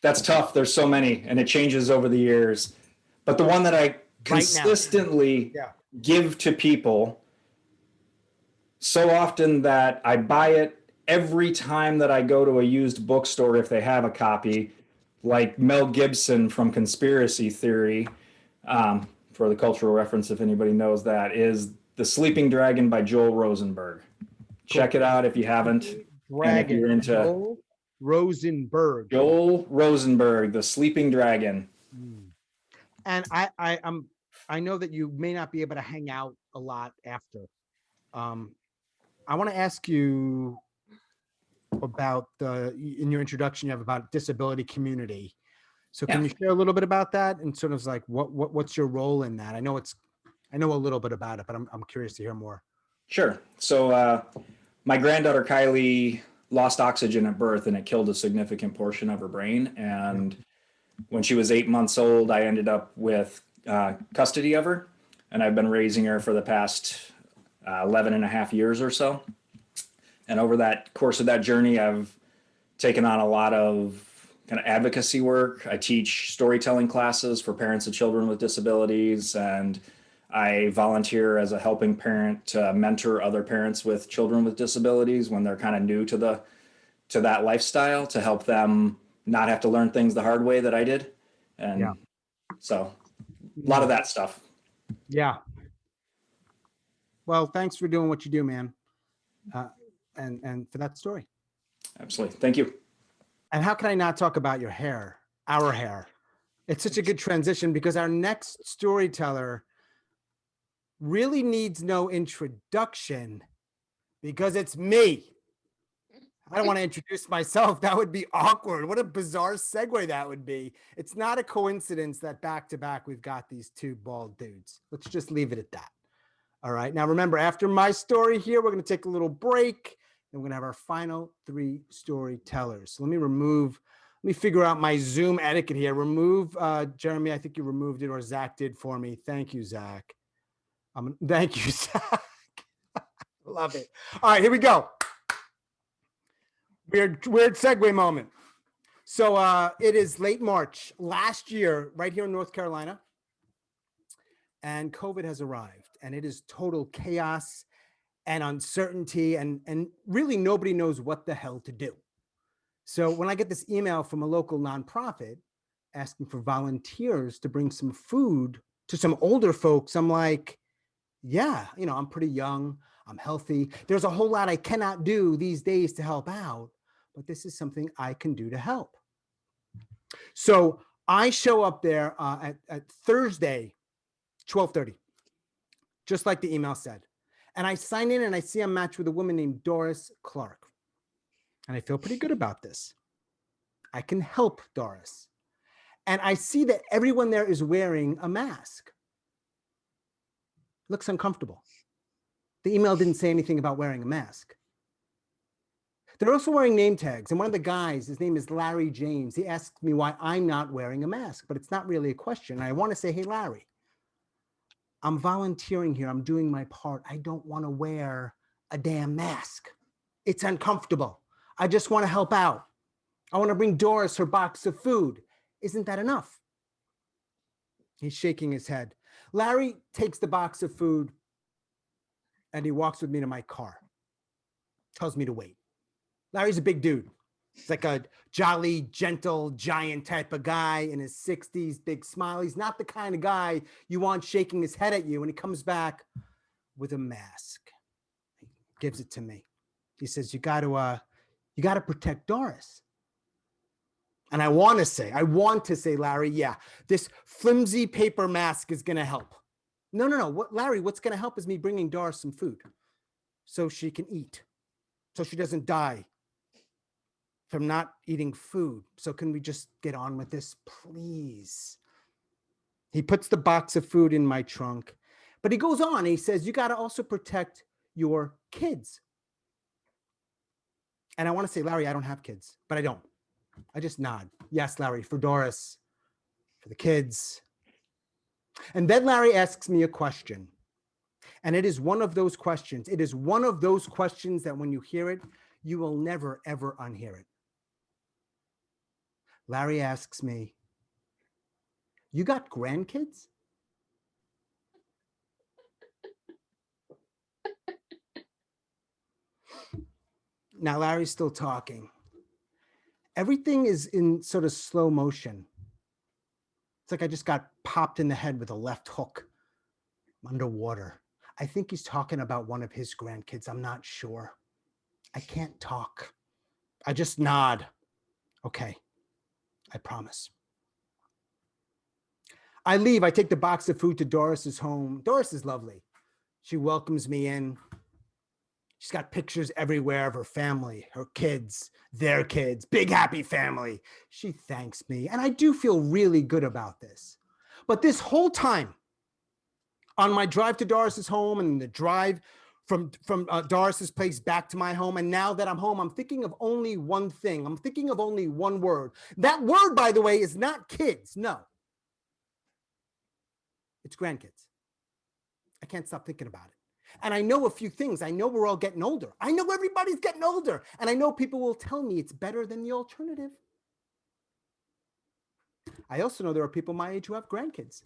That's tough. There's so many, and it changes over the years. But the one that I consistently give to people so often that I buy it every time that I go to a used bookstore if they have a copy, like Mel Gibson from Conspiracy Theory, for the cultural reference, if anybody knows that, is The Sleeping Dragon by Joel Rosenberg. Check it out if you haven't. And if you're into Joel Rosenberg, The Sleeping Dragon. And I know that you may not be able to hang out a lot after. I want to ask you about in your introduction you have about disability community. So can you share a little bit about that and sort of like what's your role in that? I know a little bit about it, but I'm curious to hear more. Sure. So my granddaughter Kylie lost oxygen at birth, and it killed a significant portion of her brain. And when she was 8 months old, I ended up with custody of her, and I've been raising her for the past 11 and a half years or so. And over that course of that journey, I've taken on a lot of kind of advocacy work. I teach storytelling classes for parents of children with disabilities, and I volunteer as a helping parent to mentor other parents with children with disabilities when they're kind of new to that lifestyle, to help them not have to learn things the hard way that I did. And Yeah. so a lot of that stuff. Yeah. Well, thanks for doing what you do, man. And for that story. Absolutely. Thank you. And how can I not talk about your hair, our hair? It's such a good transition because our next storyteller really needs no introduction because it's me. I don't want to introduce myself. That would be awkward. What a bizarre segue that would be. It's not a coincidence that back to back we've got these two bald dudes. Let's just leave it at that. All right. Now, remember, after my story here, we're going to take a little break. And we're going to have our final 3 storytellers. So let me figure out my Zoom etiquette here. Remove, Jeremy, I think you removed it, or Zach did for me. Thank you, Zach. Thank you, Zach. Love it. All right, here we go. Weird segue moment. So it is late March last year, right here in North Carolina. And COVID has arrived, and it is total chaos and uncertainty, and really nobody knows what the hell to do. So when I get this email from a local nonprofit asking for volunteers to bring some food to some older folks, I'm like, yeah, I'm pretty young, I'm healthy. There's a whole lot I cannot do these days to help out, but this is something I can do to help. So I show up there at Thursday, 12:30, just like the email said. And I sign in and I see I'm matched with a woman named Doris Clark. And I feel pretty good about this. I can help Doris. And I see that everyone there is wearing a mask. Looks uncomfortable. The email didn't say anything about wearing a mask. They're also wearing name tags. And one of the guys, his name is Larry James. He asked me why I'm not wearing a mask, but it's not really a question. I want to say, hey, Larry, I'm volunteering here. I'm doing my part. I don't want to wear a damn mask. It's uncomfortable. I just want to help out. I want to bring Doris her box of food. Isn't that enough? He's shaking his head. Larry takes the box of food and he walks with me to my car. Tells me to wait. Larry's a big dude. He's like a jolly, gentle, giant type of guy in his 60s, big smile. He's not the kind of guy you want shaking his head at you. And he comes back with a mask. He gives it to me. He says, you got to protect Doris. And I want to say, Larry, yeah, this flimsy paper mask is going to help. No. Larry, what's going to help is me bringing Doris some food so she can eat, so she doesn't die from not eating food. So can we just get on with this, please? He puts the box of food in my trunk, but he goes on. He says, you got to also protect your kids. And I want to say, Larry, I don't have kids, but I don't. I just nod. Yes, Larry, for Doris, for the kids. And then Larry asks me a question. And it is one of those questions. It is one of those questions that when you hear it, you will never, ever unhear it. Larry asks me, you got grandkids? Now, Larry's still talking. Everything is in sort of slow motion. It's like I just got popped in the head with a left hook. I'm underwater. I think he's talking about one of his grandkids. I'm not sure. I can't talk. I just nod. Okay, I promise. I leave. I take the box of food to Doris's home. Doris is lovely. She welcomes me in. She's got pictures everywhere of her family, her kids, their kids, big happy family. She thanks me, and I do feel really good about this. But this whole time, on my drive to Doris's home and the drive from Doris's place back to my home, and now that I'm home, I'm thinking of only one thing. I'm thinking of only one word. That word, by the way, is not kids. No. It's grandkids. I can't stop thinking about it. And I know a few things. I know we're all getting older. I know everybody's getting older. And I know people will tell me it's better than the alternative. I also know there are people my age who have grandkids.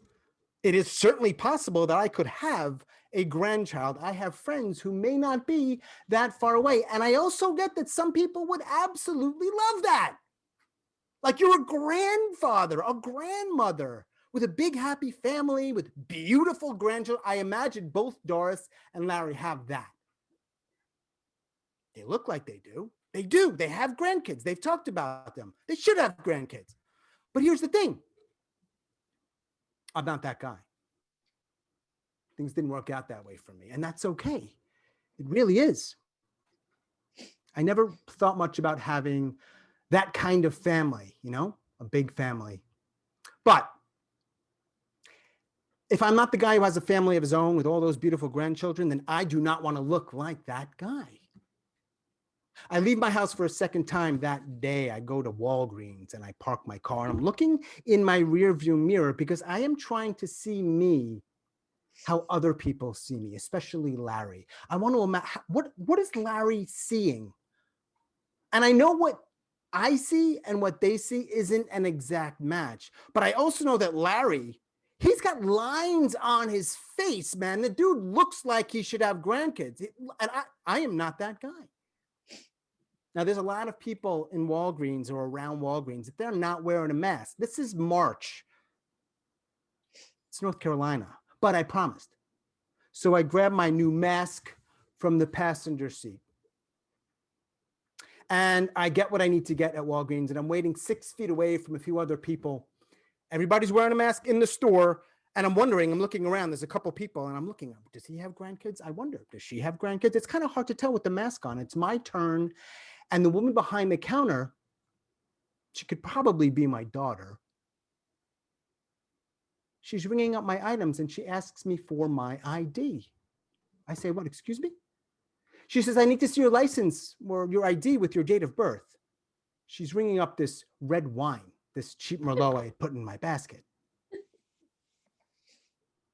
It is certainly possible that I could have a grandchild. I have friends who may not be that far away. And I also get that some people would absolutely love that. Like you're a grandfather, a grandmother with a big happy family with beautiful grandchildren. I imagine both Doris and Larry have that. They look like they do. They do. They have grandkids. They've talked about them. They should have grandkids. But here's the thing. I'm not that guy. Things didn't work out that way for me. And that's okay. It really is. I never thought much about having that kind of family, you know, a big family. But if I'm not the guy who has a family of his own with all those beautiful grandchildren, then I do not want to look like that guy. I leave my house for a second time that day. I go to Walgreens and I park my car and I'm looking in my rear view mirror because I am trying to see me how other people see me, especially Larry. I want to imagine what is Larry seeing? And I know what I see and what they see isn't an exact match, but I also know that Larry, he's got lines on his face, man. The dude looks like he should have grandkids. And I am not that guy. Now, there's a lot of people in Walgreens or around Walgreens that they're not wearing a mask. This is March. It's North Carolina, but I promised. So I grabbed my new mask from the passenger seat. And I get what I need to get at Walgreens, and I'm waiting 6 feet away from a few other people. Everybody's wearing a mask in the store, and I'm looking around, there's a couple people, and I'm looking, does he have grandkids? I wonder, does she have grandkids? It's kind of hard to tell with the mask on. It's my turn, and the woman behind the counter, she could probably be my daughter. She's ringing up my items, and she asks me for my ID. I say, what, excuse me? She says, I need to see your license or your ID with your date of birth. She's ringing up this red wine, this cheap Merlot I had put in my basket.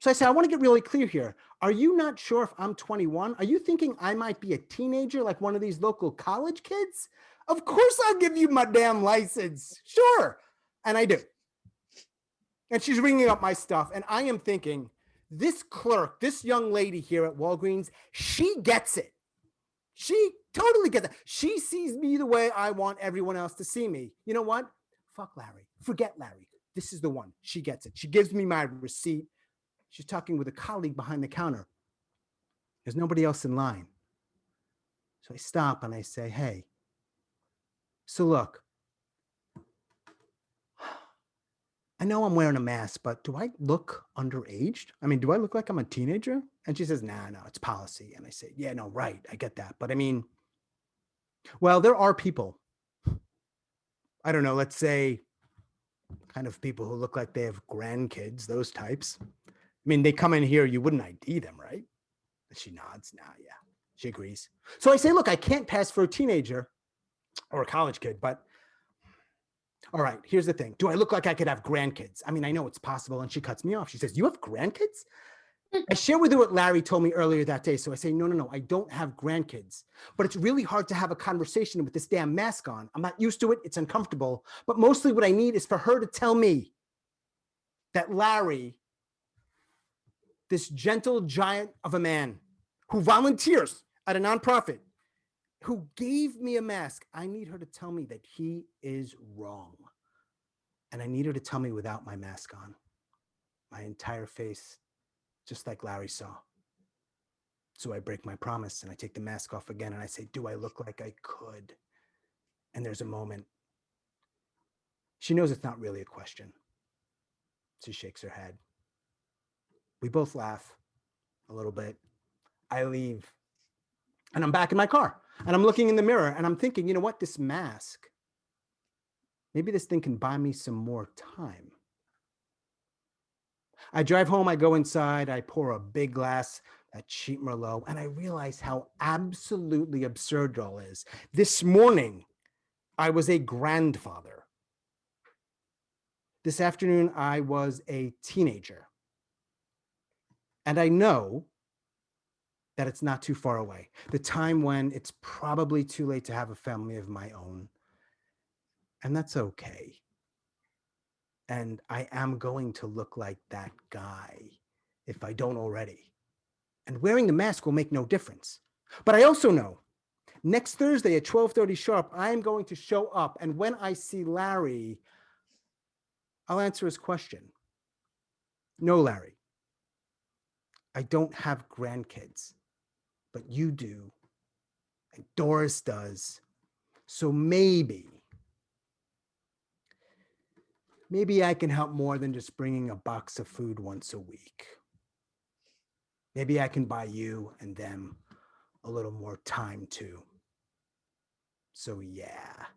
So I said, I want to get really clear here. Are you not sure if I'm 21? Are you thinking I might be a teenager like one of these local college kids? Of course I'll give you my damn license. Sure. And I do. And she's ringing up my stuff. And I am thinking, this clerk, this young lady here at Walgreens, she gets it. She totally gets it. She sees me the way I want everyone else to see me. You know what? Fuck Larry. Forget Larry. This is the one. She gets it. She gives me my receipt. She's talking with a colleague behind the counter. There's nobody else in line. So I stop and I say, hey, so look, I know I'm wearing a mask, but do I look underaged? I mean, do I look like I'm a teenager? And she says, nah, no, it's policy. And I say, yeah, no, right. I get that. But I mean, well, there are people, I don't know, let's say kind of people who look like they have grandkids, those types. I mean, they come in here, you wouldn't ID them, right? And she nods. Nah, yeah, she agrees. So I say, look, I can't pass for a teenager or a college kid, but all right, here's the thing. Do I look like I could have grandkids? I mean, I know it's possible. And she cuts me off. She says, you have grandkids? I share with her what Larry told me earlier that day. So I say, no, I don't have grandkids, but it's really hard to have a conversation with this damn mask on. I'm not used to it. It's uncomfortable. But mostly what I need is for her to tell me that Larry, this gentle giant of a man who volunteers at a nonprofit, who gave me a mask, I need her to tell me that he is wrong. And I need her to tell me without my mask on, my entire face, just like Larry saw. So I break my promise and I take the mask off again and I say, do I look like I could? And there's a moment. She knows it's not really a question. She shakes her head. We both laugh a little bit. I leave and I'm back in my car and I'm looking in the mirror and I'm thinking, you know what, this mask, maybe this thing can buy me some more time. I drive home, I go inside, I pour a big glass, that cheap Merlot, and I realize how absolutely absurd it all is. This morning, I was a grandfather. This afternoon, I was a teenager. And I know that it's not too far away. The time when it's probably too late to have a family of my own. And that's okay. And I am going to look like that guy if I don't already. And wearing the mask will make no difference. But I also know next Thursday at 12:30 sharp, I am going to show up. And when I see Larry, I'll answer his question. No, Larry, I don't have grandkids, but you do. And Doris does. So maybe I can help more than just bringing a box of food once a week. Maybe I can buy you and them a little more time too. So yeah,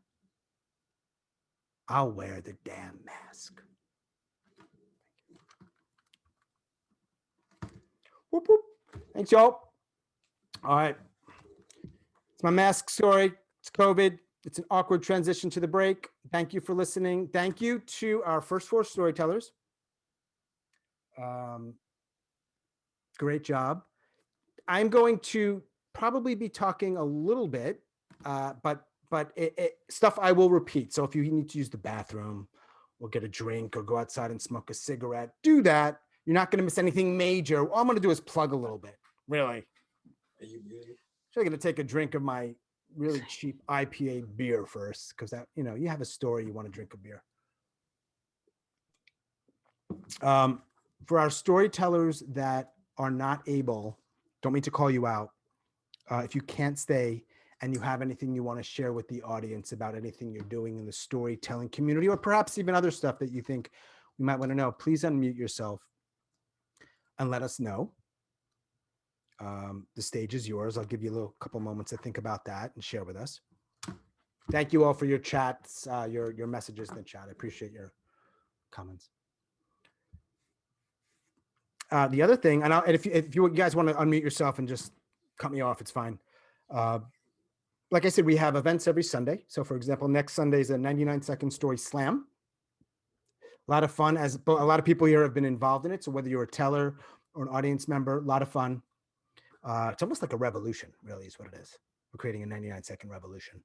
I'll wear the damn mask. Whoop, whoop. Thanks, y'all. All right. It's my mask story. It's COVID. It's an awkward transition to the break. Thank you for listening. Thank you to our first 4 storytellers. Great job. I'm going to probably be talking a little bit, but stuff I will repeat. So if you need to use the bathroom or get a drink or go outside and smoke a cigarette, do that. You're not going to miss anything major. All I'm going to do is plug a little bit. Really. Are you really? So I'm going to take a drink of my really cheap IPA beer first, because that, you have a story, you want to drink a beer. For our storytellers that are not able, don't mean to call you out. If you can't stay and you have anything you want to share with the audience about anything you're doing in the storytelling community, or perhaps even other stuff that you think we might want to know, please unmute yourself and let us know. The stage is yours. I'll give you a little couple moments to think about that and share with us. Thank you all for your chats, your messages in the chat. I appreciate your comments. The other thing, and if you guys want to unmute yourself and just cut me off, it's fine. Like I said, we have events every Sunday. So for example, next Sunday is a 99-second story slam. A lot of fun, as a lot of people here have been involved in it. So whether you're a teller or an audience member, a lot of fun. It's almost like a revolution, really, is what it is. We're creating a 99-second revolution.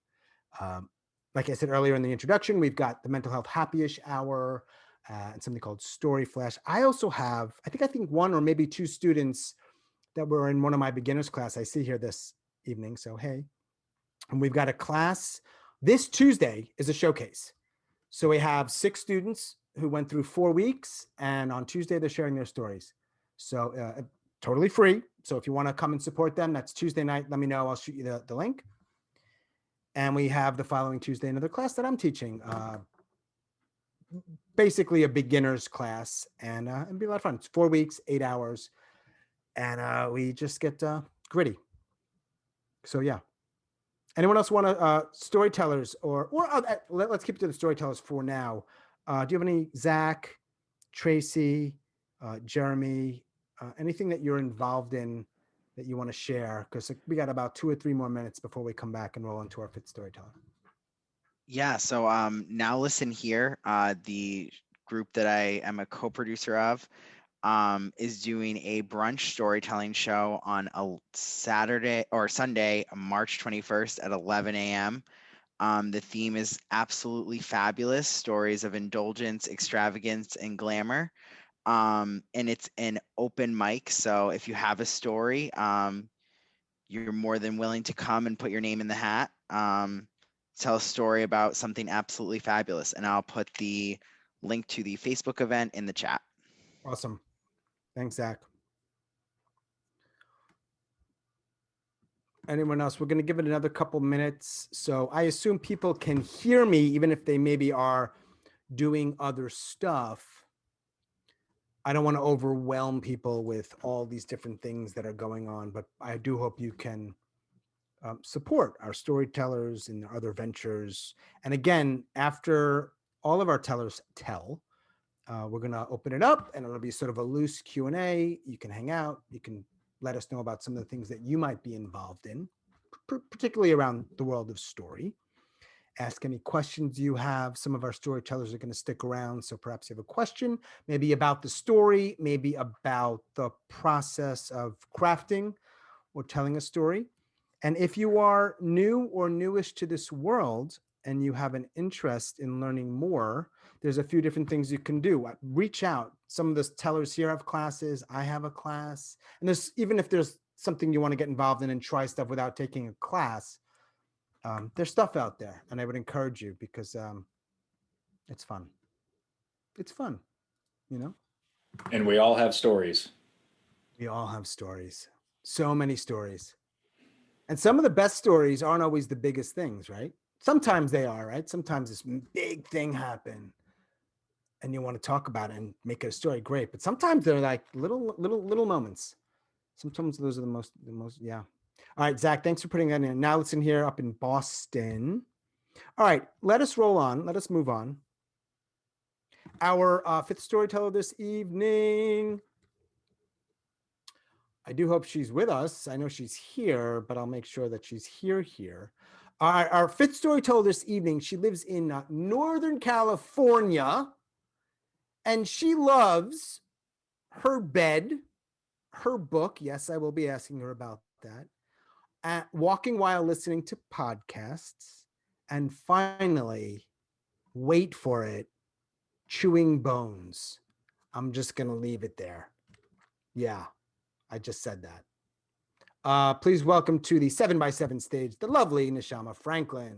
Like I said earlier in the introduction, we've got the mental health happy-ish hour and something called Story Flash. I also have, I think 1 or maybe 2 students that were in one of my beginners class I see here this evening. So, hey, and we've got a class. This Tuesday is a showcase. So we have 6 students who went through 4 weeks, and on Tuesday, they're sharing their stories. So totally free. So if you want to come and support them, that's Tuesday night. Let me know. I'll shoot you the link. And we have the following Tuesday another class that I'm teaching. Basically a beginner's class, and it'll be a lot of fun. It's 4 weeks, 8 hours, and we just get gritty. So yeah. Anyone else want to storytellers or let's keep it to the storytellers for now. Do you have any, Zach, Tracy, Jeremy, anything that you're involved in that you want to share? Because we got about 2 or 3 more minutes before we come back and roll into our 5th storyteller. Yeah, so Now Listen Here, the group that I am a co-producer of, is doing a brunch storytelling show on a Saturday or Sunday, March 21st at 11 a.m. The theme is absolutely fabulous, stories of indulgence, extravagance, and glamour. And it's an open mic, so if you have a story, you're more than willing to come and put your name in the hat. Tell a story about something absolutely fabulous, and I'll put the link to the Facebook event in the chat. Awesome. Thanks, Zach. Anyone else? We're going to give it another couple minutes. So I assume people can hear me, even if they maybe are doing other stuff. I don't want to overwhelm people with all these different things that are going on, but I do hope you can support our storytellers and their other ventures. And again, after all of our tellers tell, we're going to open it up, and it'll be sort of a loose Q&A. You can hang out. You can let us know about some of the things that you might be involved in, particularly around the world of story. Ask any questions you have. Some of our storytellers are going to stick around, so perhaps you have a question, maybe about the story, maybe about the process of crafting or telling a story. And if you are new or newish to this world and you have an interest in learning more, there's a few different things you can do. Reach out. Some of the tellers here have classes. I have a class. And there's, even if there's something you want to get involved in and try stuff without taking a class, there's stuff out there. And I would encourage you because it's fun. It's fun, you know? And we all have stories. We all have stories. So many stories. And some of the best stories aren't always the biggest things, right? Sometimes they are, right? Sometimes this big thing happened and you want to talk about it and make it a story. Great. But sometimes they're like little moments. Sometimes those are the most, yeah. All right, Zach, thanks for putting that in. Now listen here up in Boston. All right, let us roll on. Let us move on. Our fifth storyteller this evening. I do hope she's with us. I know she's here, but I'll make sure that she's here. Our fifth storyteller this evening, she lives in Northern California, and she loves her bed, her book. Yes, I will be asking her about that. Walking while listening to podcasts, and finally, wait for it, chewing bones. I'm just going to leave it there. Yeah, I just said that. Please welcome to the 7x7 stage, the lovely Neshama Franklin.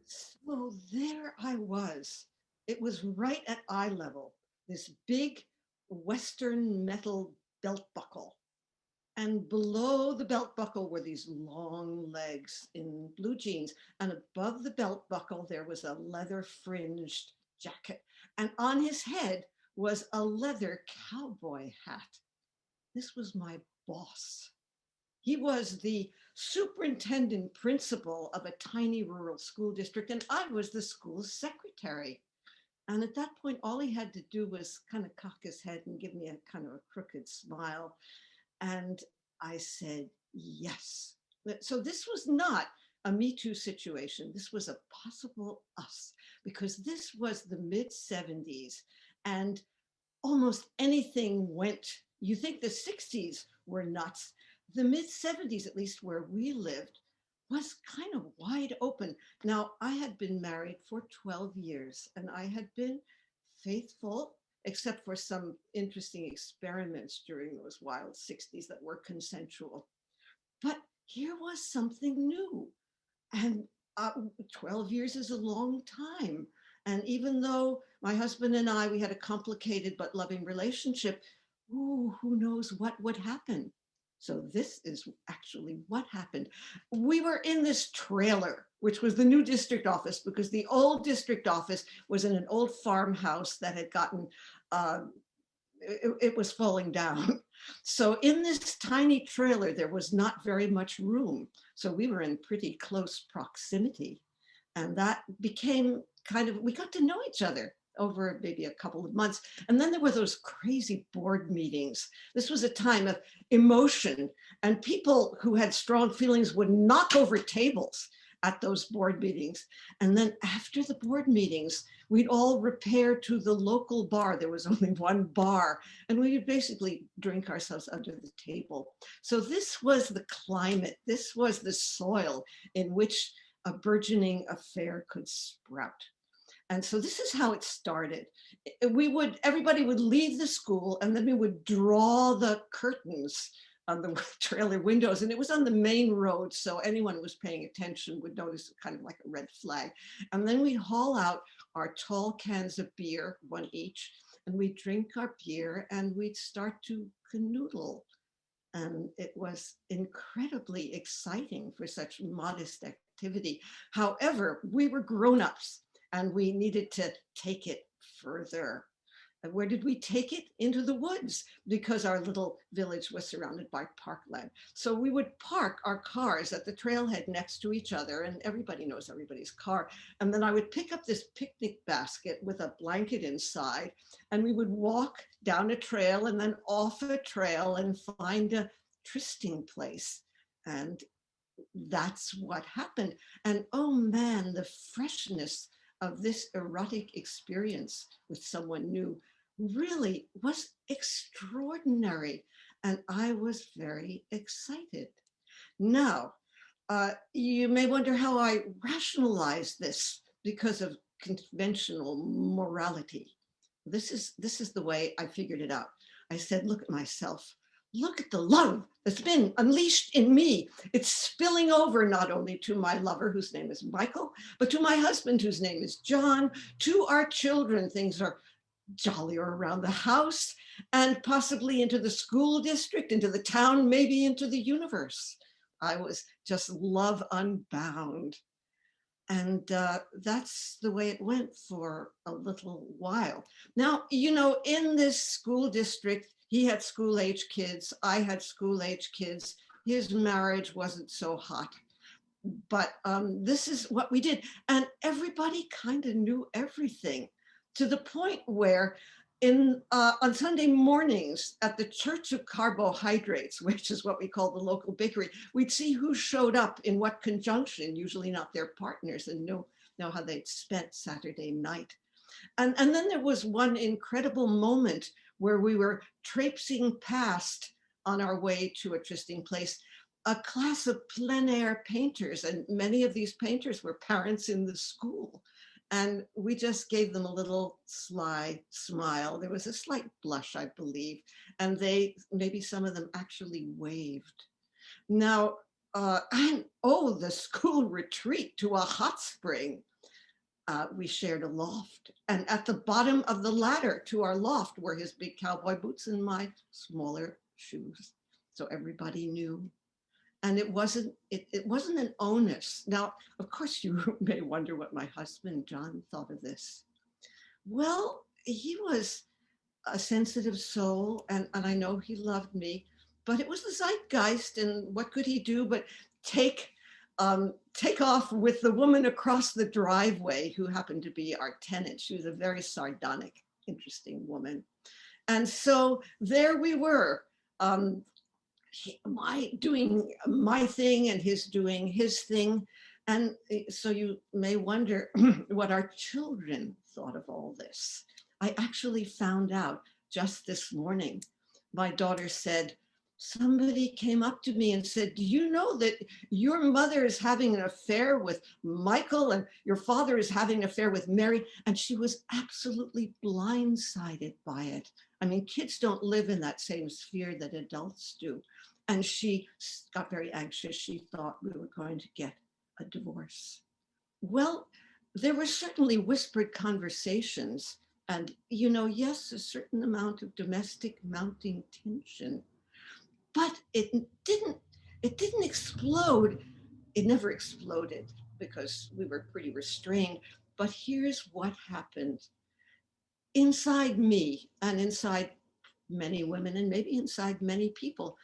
So there I was. It was right at eye level, this big Western metal belt buckle. And below the belt buckle were these long legs in blue jeans. And above the belt buckle, there was a leather fringed jacket. And on his head was a leather cowboy hat. This was my boss. He was the superintendent principal of a tiny rural school district, and I was the school secretary. And at that point, all he had to do was kind of cock his head and give me a kind of a crooked smile. And I said, yes. So this was not a Me Too situation. This was a possible us, because this was the mid-70s and almost anything went. You think the 60s were nuts. The mid-70s, at least where we lived, was kind of wide open. Now, I had been married for 12 years and I had been faithful, except for some interesting experiments during those wild 60s that were consensual. But here was something new. And 12 years is a long time. And even though my husband and I, we had a complicated but loving relationship, ooh, who knows what would happen? So this is actually what happened. We were in this trailer, which was the new district office, because the old district office was in an old farmhouse that had gotten, it was falling down. So in this tiny trailer, there was not very much room. So we were in pretty close proximity. And that became kind of, we got to know each other over maybe a couple of months. And then there were those crazy board meetings. This was a time of emotion, and people who had strong feelings would knock over tables at those board meetings. And then after the board meetings, we'd all repair to the local bar. There was only one bar, and we would basically drink ourselves under the table. So this was the climate. This was the soil in which a burgeoning affair could sprout. And so this is how it started. Everybody would leave the school, and then we would draw the curtains on the trailer windows, and it was on the main road, so anyone who was paying attention would notice kind of like a red flag. And then we'd haul out our tall cans of beer, one each, and we'd drink our beer, and we'd start to canoodle. And it was incredibly exciting for such modest activity. However, we were grown-ups, and we needed to take it further. And where did we take it? Into the woods, because our little village was surrounded by parkland. So we would park our cars at the trailhead next to each other, and everybody knows everybody's car. And then I would pick up this picnic basket with a blanket inside, and we would walk down a trail and then off a trail and find a trysting place. And that's what happened. And oh man, the freshness of this erotic experience with someone new really was extraordinary. And I was very excited. Now, You may wonder how I rationalize this because of conventional morality. This is the way I figured it out. I said, look at myself. Look at the love that's been unleashed in me. It's spilling over not only to my lover, whose name is Michael, but to my husband, whose name is John, to our children. Things are jollier around the house, and possibly into the school district, into the town, maybe into the universe. I was just love unbound. And that's the way it went for a little while. Now, you know, in this school district, he had school-age kids, I had school-age kids. His marriage wasn't so hot. But this is what we did. And everybody kind of knew everything, to the point where on Sunday mornings at the Church of Carbohydrates, which is what we call the local bakery, we'd see who showed up in what conjunction, usually not their partners, and know how they'd spent Saturday night. And then there was one incredible moment where we were traipsing past on our way to a trysting place, a class of plein air painters. And many of these painters were parents in the school. And we just gave them a little sly smile. There was a slight blush, I believe. And maybe some of them actually waved. Now, the school retreat to a hot spring. We shared a loft, and at the bottom of the ladder to our loft were his big cowboy boots and my smaller shoes. So everybody knew. And it wasn't an onus. Now, of course, you may wonder what my husband, John, thought of this. Well, he was a sensitive soul, and I know he loved me, but it was the zeitgeist, and what could he do but take off with the woman across the driveway who happened to be our tenant. She was a very sardonic, interesting woman. And so there we were, doing my thing and his doing his thing. And so you may wonder what our children thought of all this. I actually found out just this morning. My daughter said, somebody came up to me and said, do you know that your mother is having an affair with Michael and your father is having an affair with Mary? And she was absolutely blindsided by it. I mean, kids don't live in that same sphere that adults do. And she got very anxious. She thought we were going to get a divorce. Well, there were certainly whispered conversations and, you know, yes, a certain amount of domestic mounting tension. But it didn't explode. It never exploded because we were pretty restrained. But here's what happened. Inside me and inside many women and maybe inside many people,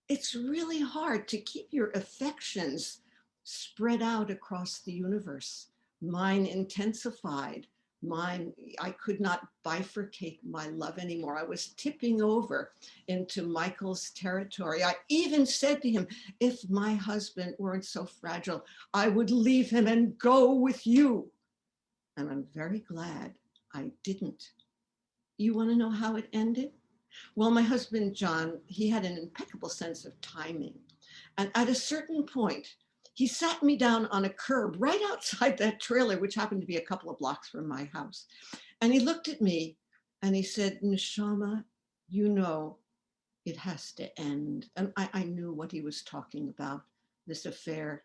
it's really hard to keep your affections spread out across the universe. Mine intensified. I could not bifurcate my love anymore. I was tipping over into Michael's territory. I even said to him, if my husband weren't so fragile, I would leave him and go with you. And I'm very glad I didn't. You want to know how it ended? Well, my husband, John, he had an impeccable sense of timing. And at a certain point, he sat me down on a curb right outside that trailer, which happened to be a couple of blocks from my house. And he looked at me and he said, Neshama, you know, it has to end. And I knew what he was talking about. This affair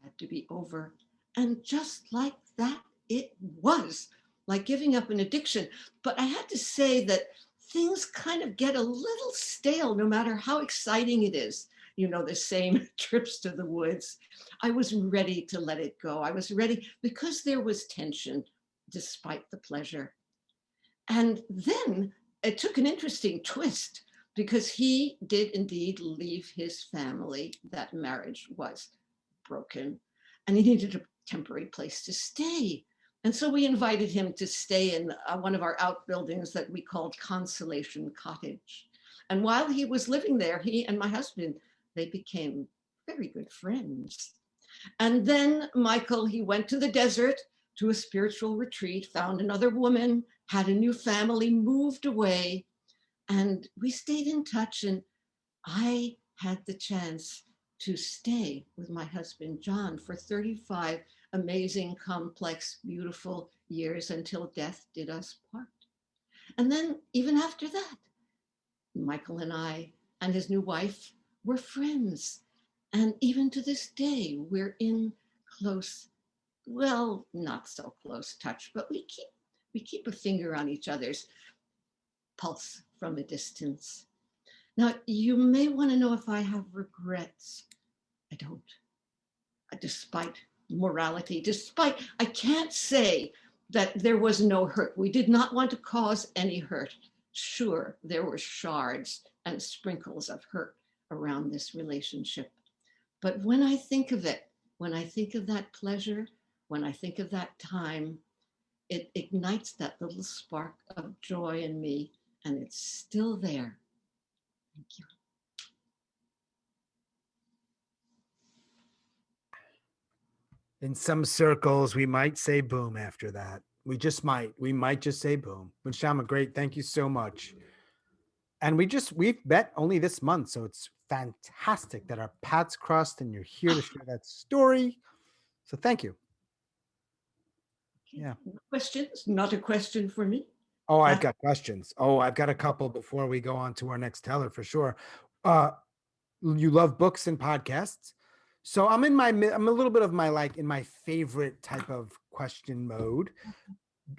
had to be over. And just like that, it was like giving up an addiction. But I had to say that things kind of get a little stale no matter how exciting it is. You know, the same trips to the woods. I was ready to let it go. I was ready because there was tension despite the pleasure. And then it took an interesting twist because he did indeed leave his family. That marriage was broken and he needed a temporary place to stay. And so we invited him to stay in one of our outbuildings that we called Consolation Cottage. And while he was living there, he and my husband, they became very good friends. And then Michael, he went to the desert to a spiritual retreat, found another woman, had a new family, moved away, and we stayed in touch. And I had the chance to stay with my husband, John, for 35 amazing, complex, beautiful years until death did us part. And then, even after that, Michael and I and his new wife were friends. And even to this day, we're in close, well, not so close touch, but we keep a finger on each other's pulse from a distance. Now, you may want to know if I have regrets. I don't. Despite morality, I can't say that there was no hurt. We did not want to cause any hurt. Sure, there were shards and sprinkles of hurt around this relationship. But when I think of it, when I think of that pleasure, when I think of that time, it ignites that little spark of joy in me, and it's still there. Thank you. In some circles, we might say boom after that. We just might. We might just say boom. Neshama, great. Thank you so much. And we've met only this month, so it's fantastic that our paths crossed and you're here to share that story. So thank you. Yeah. Questions? Not a question for me. Oh, I've got questions. Oh, I've got a couple before we go on to our next teller for sure. You love books and podcasts. So I'm a little bit of in my favorite type of question mode.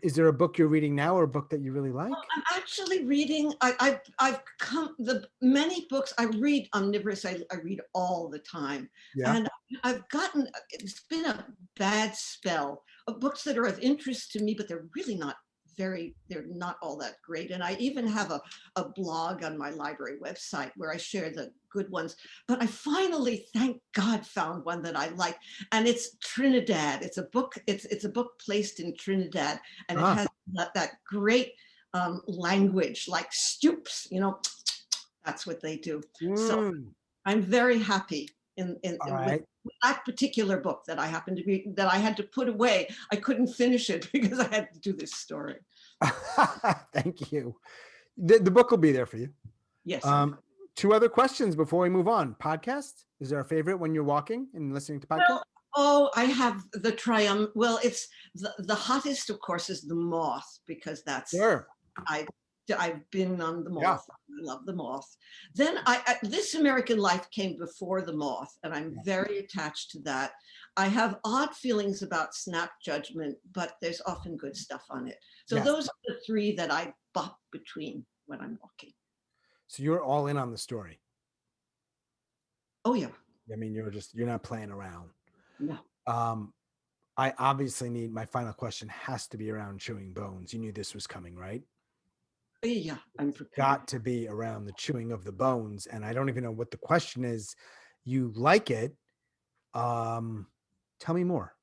Is there a book you're reading now or a book that you really like? I'm actually reading, I've come, the many books I read omnivorous, I read all the time. Yeah. And I've gotten, it's been a bad spell of books that are of interest to me, but they're really not they're not all that great. And I even have a blog on my library website where I share the good ones. But I finally, thank God, found one that I like. And it's Trinidad. It's a book placed in Trinidad. And it has that great language, like stoops, that's what they do. So I'm very happy with that particular book that I happened to be, that I had to put away. I couldn't finish it because I had to do this story. Thank you. The book will be there for you. Yes. Two other questions before we move on. Podcast? Is there a favorite when you're walking and listening to podcasts? Well, I have the Triumph. Well, it's the hottest, of course, is the Moth, because that's sure. I've been on the Moth. Yeah. I love the Moth. Then This American Life came before the Moth, and I'm very attached to that. I have odd feelings about Snap Judgment, but there's often good stuff on it. So those are the three that I bop between when I'm walking. So you're all in on the story. Oh yeah. I mean, you're not playing around. No. I obviously my final question has to be around chewing bones. You knew this was coming, right? Yeah, I'm prepared. Got to be around the chewing of the bones. And I don't even know what the question is. You like it. Tell me more.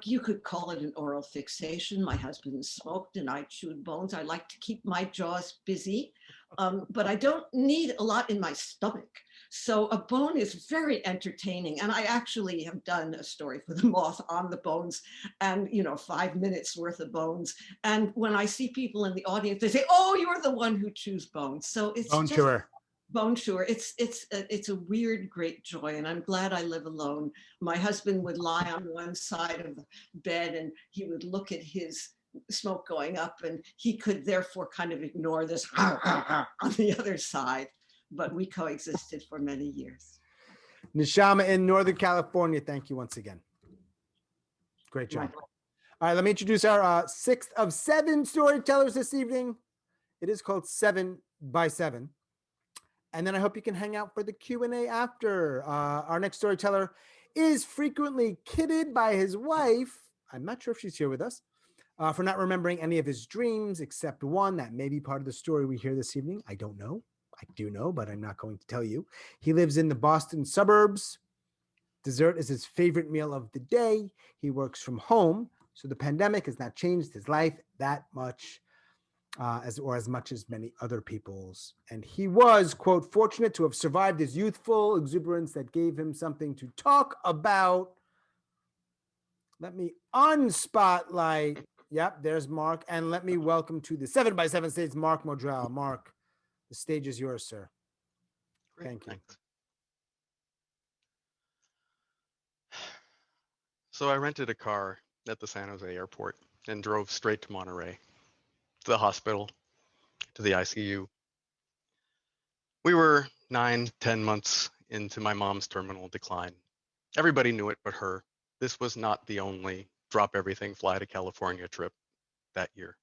You could call it an oral fixation. My husband smoked and I chewed bones. I like to keep my jaws busy, but I don't need a lot in my stomach. So a bone is very entertaining. And I actually have done a story for the Moth on the bones and, 5 minutes worth of bones. And when I see people in the audience, they say, "Oh, you're the one who chews bones." So it's Bone chewer. Bone chewer. It's a weird, great joy, and I'm glad I live alone. My husband would lie on one side of the bed, and he would look at his smoke going up, and he could therefore kind of ignore this on the other side. But we coexisted for many years. Neshama in Northern California, thank you once again. Great job. All right, let me introduce our 6th of 7 storytellers this evening. It is called 7 by 7. And then I hope you can hang out for the Q&A after. Our next storyteller is frequently kidded by his wife. I'm not sure if she's here with us, for not remembering any of his dreams except one that may be part of the story we hear this evening. I don't know. I do know, but I'm not going to tell you. He lives in the Boston suburbs. Dessert is his favorite meal of the day. He works from home, so the pandemic has not changed his life that much. As much as many other people's. And he was, quote, fortunate to have survived his youthful exuberance that gave him something to talk about. Let me unspotlight. Yep, there's Mark. And let me welcome to the 7 by 7 stage, Mark Modrall. Mark, the stage is yours, sir. Great, Thank you. thanks. So I rented a car at the San Jose airport and drove straight to Monterey, to the hospital, to the ICU. We were 9, 10 months into my mom's terminal decline. Everybody knew it but her. This was not the only drop everything, fly to California trip that year.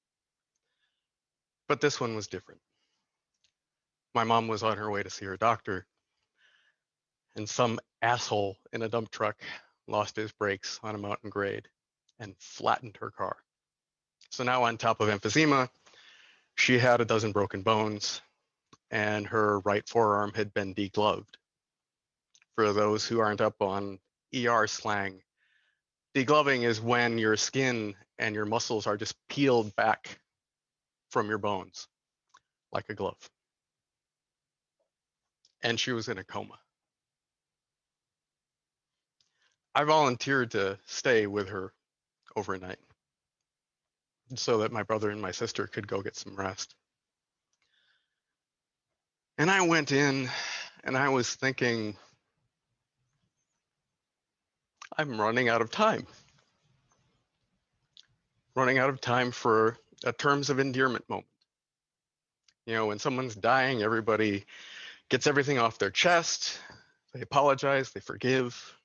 But this one was different. My mom was on her way to see her doctor, and some asshole in a dump truck lost his brakes on a mountain grade and flattened her car. So now, on top of emphysema, she had a dozen broken bones, and her right forearm had been degloved. For those who aren't up on ER slang, degloving is when your skin and your muscles are just peeled back from your bones like a glove. And she was in a coma. I volunteered to stay with her overnight so that my brother and my sister could go get some rest. And I went in and I was thinking, I'm running out of time. Running out of time for a terms of endearment moment. You know, when someone's dying, everybody gets everything off their chest. They apologize, they forgive.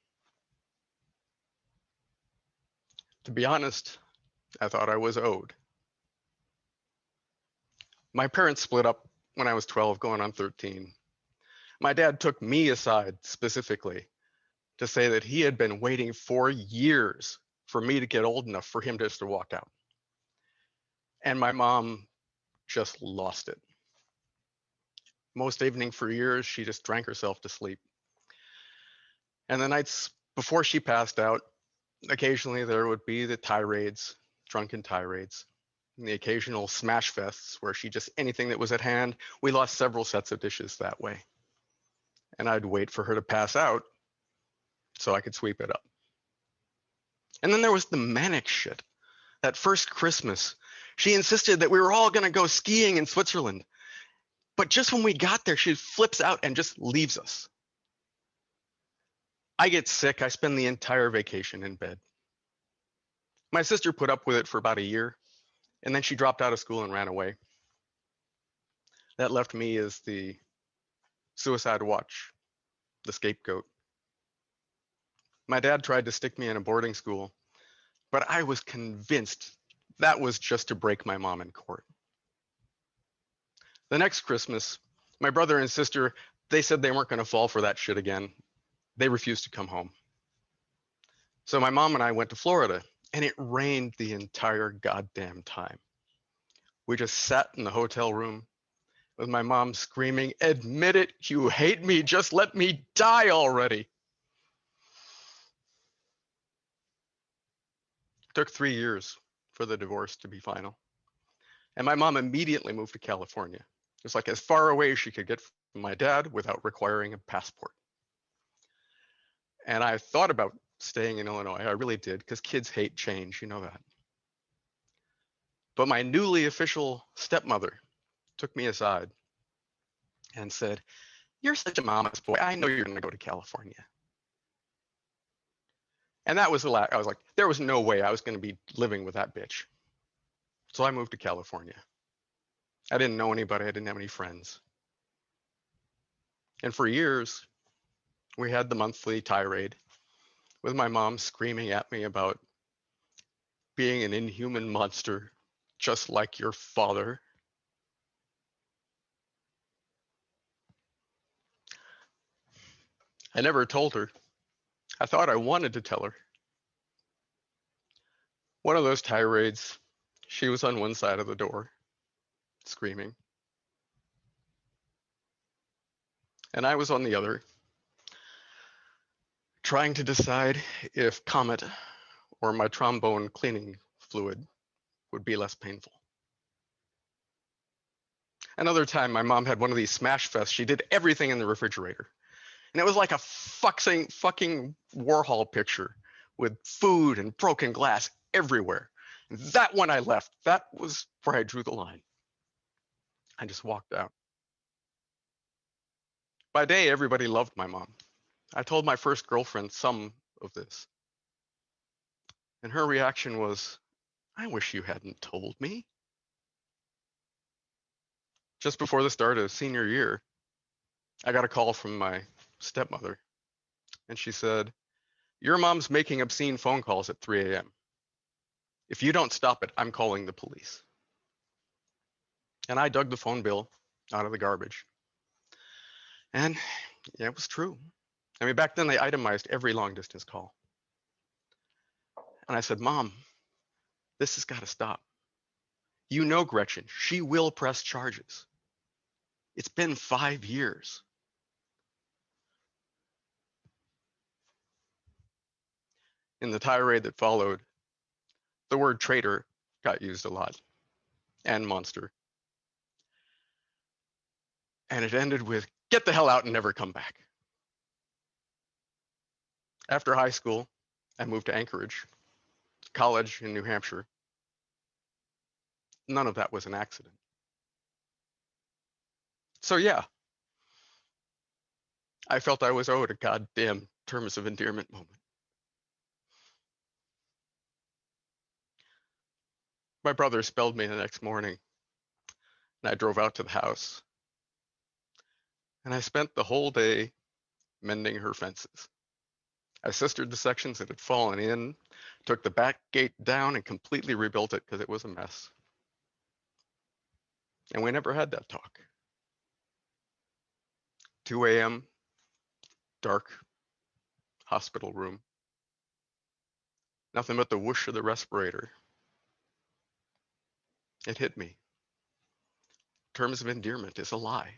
To be honest, I thought I was owed. My parents split up when I was 12, going on 13. My dad took me aside specifically to say that he had been waiting for years for me to get old enough for him just to walk out. And my mom just lost it. Most evening for years, she just drank herself to sleep. And the nights before she passed out, occasionally there would be the tirades, drunken tirades, and the occasional smash fests where she just, anything that was at hand, we lost several sets of dishes that way. And I'd wait for her to pass out so I could sweep it up. And then there was the manic shit. That first Christmas, she insisted that we were all going to go skiing in Switzerland. But just when we got there, she flips out and just leaves us. I get sick. I spend the entire vacation in bed. My sister put up with it for about a year, and then she dropped out of school and ran away. That left me as the suicide watch, the scapegoat. My dad tried to stick me in a boarding school, but I was convinced that was just to break my mom in court. The next Christmas, my brother and sister, they said they weren't going to fall for that shit again. They refused to come home. So my mom and I went to Florida, and it rained the entire goddamn time. We just sat in the hotel room with my mom screaming, "Admit it, you hate me, just let me die already." It took 3 years for the divorce to be final. And my mom immediately moved to California. It was like as far away as she could get from my dad without requiring a passport. And I thought about staying in Illinois. I really did, because kids hate change, you know that. But my newly official stepmother took me aside and said, "You're such a mama's boy. I know you're going to go to California." And that was the last. I was like, there was no way I was going to be living with that bitch. So I moved to California. I didn't know anybody. I didn't have any friends. And for years, we had the monthly tirade with my mom screaming at me about being an inhuman monster, just like your father. I never told her. I thought I wanted to tell her. One of those tirades, she was on one side of the door, screaming. And I was on the other, trying to decide if Comet or my trombone cleaning fluid would be less painful. Another time, my mom had one of these smash fests. She did everything in the refrigerator. And it was like a fucking Warhol picture with food and broken glass everywhere. And that one I left. That was where I drew the line. I just walked out. By day, everybody loved my mom. I told my first girlfriend some of this. And her reaction was, I wish you hadn't told me. Just before the start of senior year, I got a call from my stepmother, and she said, your mom's making obscene phone calls at 3 a.m. If you don't stop it, I'm calling the police. And I dug the phone bill out of the garbage. And yeah, it was true. I mean, back then they itemized every long distance call. And I said, Mom, this has got to stop. You know Gretchen, she will press charges. It's been 5 years. In the tirade that followed, the word traitor got used a lot, and monster. And it ended with, get the hell out and never come back. After high school, I moved to Anchorage, college in New Hampshire. None of that was an accident. So yeah, I felt I was owed a goddamn terms of endearment moment. My brother spelled me the next morning, and I drove out to the house. And I spent the whole day mending her fences. I sistered the sections that had fallen in, took the back gate down, and completely rebuilt it because it was a mess. And we never had that talk. 2 a.m., dark, hospital room. Nothing but the whoosh of the respirator. It hit me. Terms of endearment is a lie.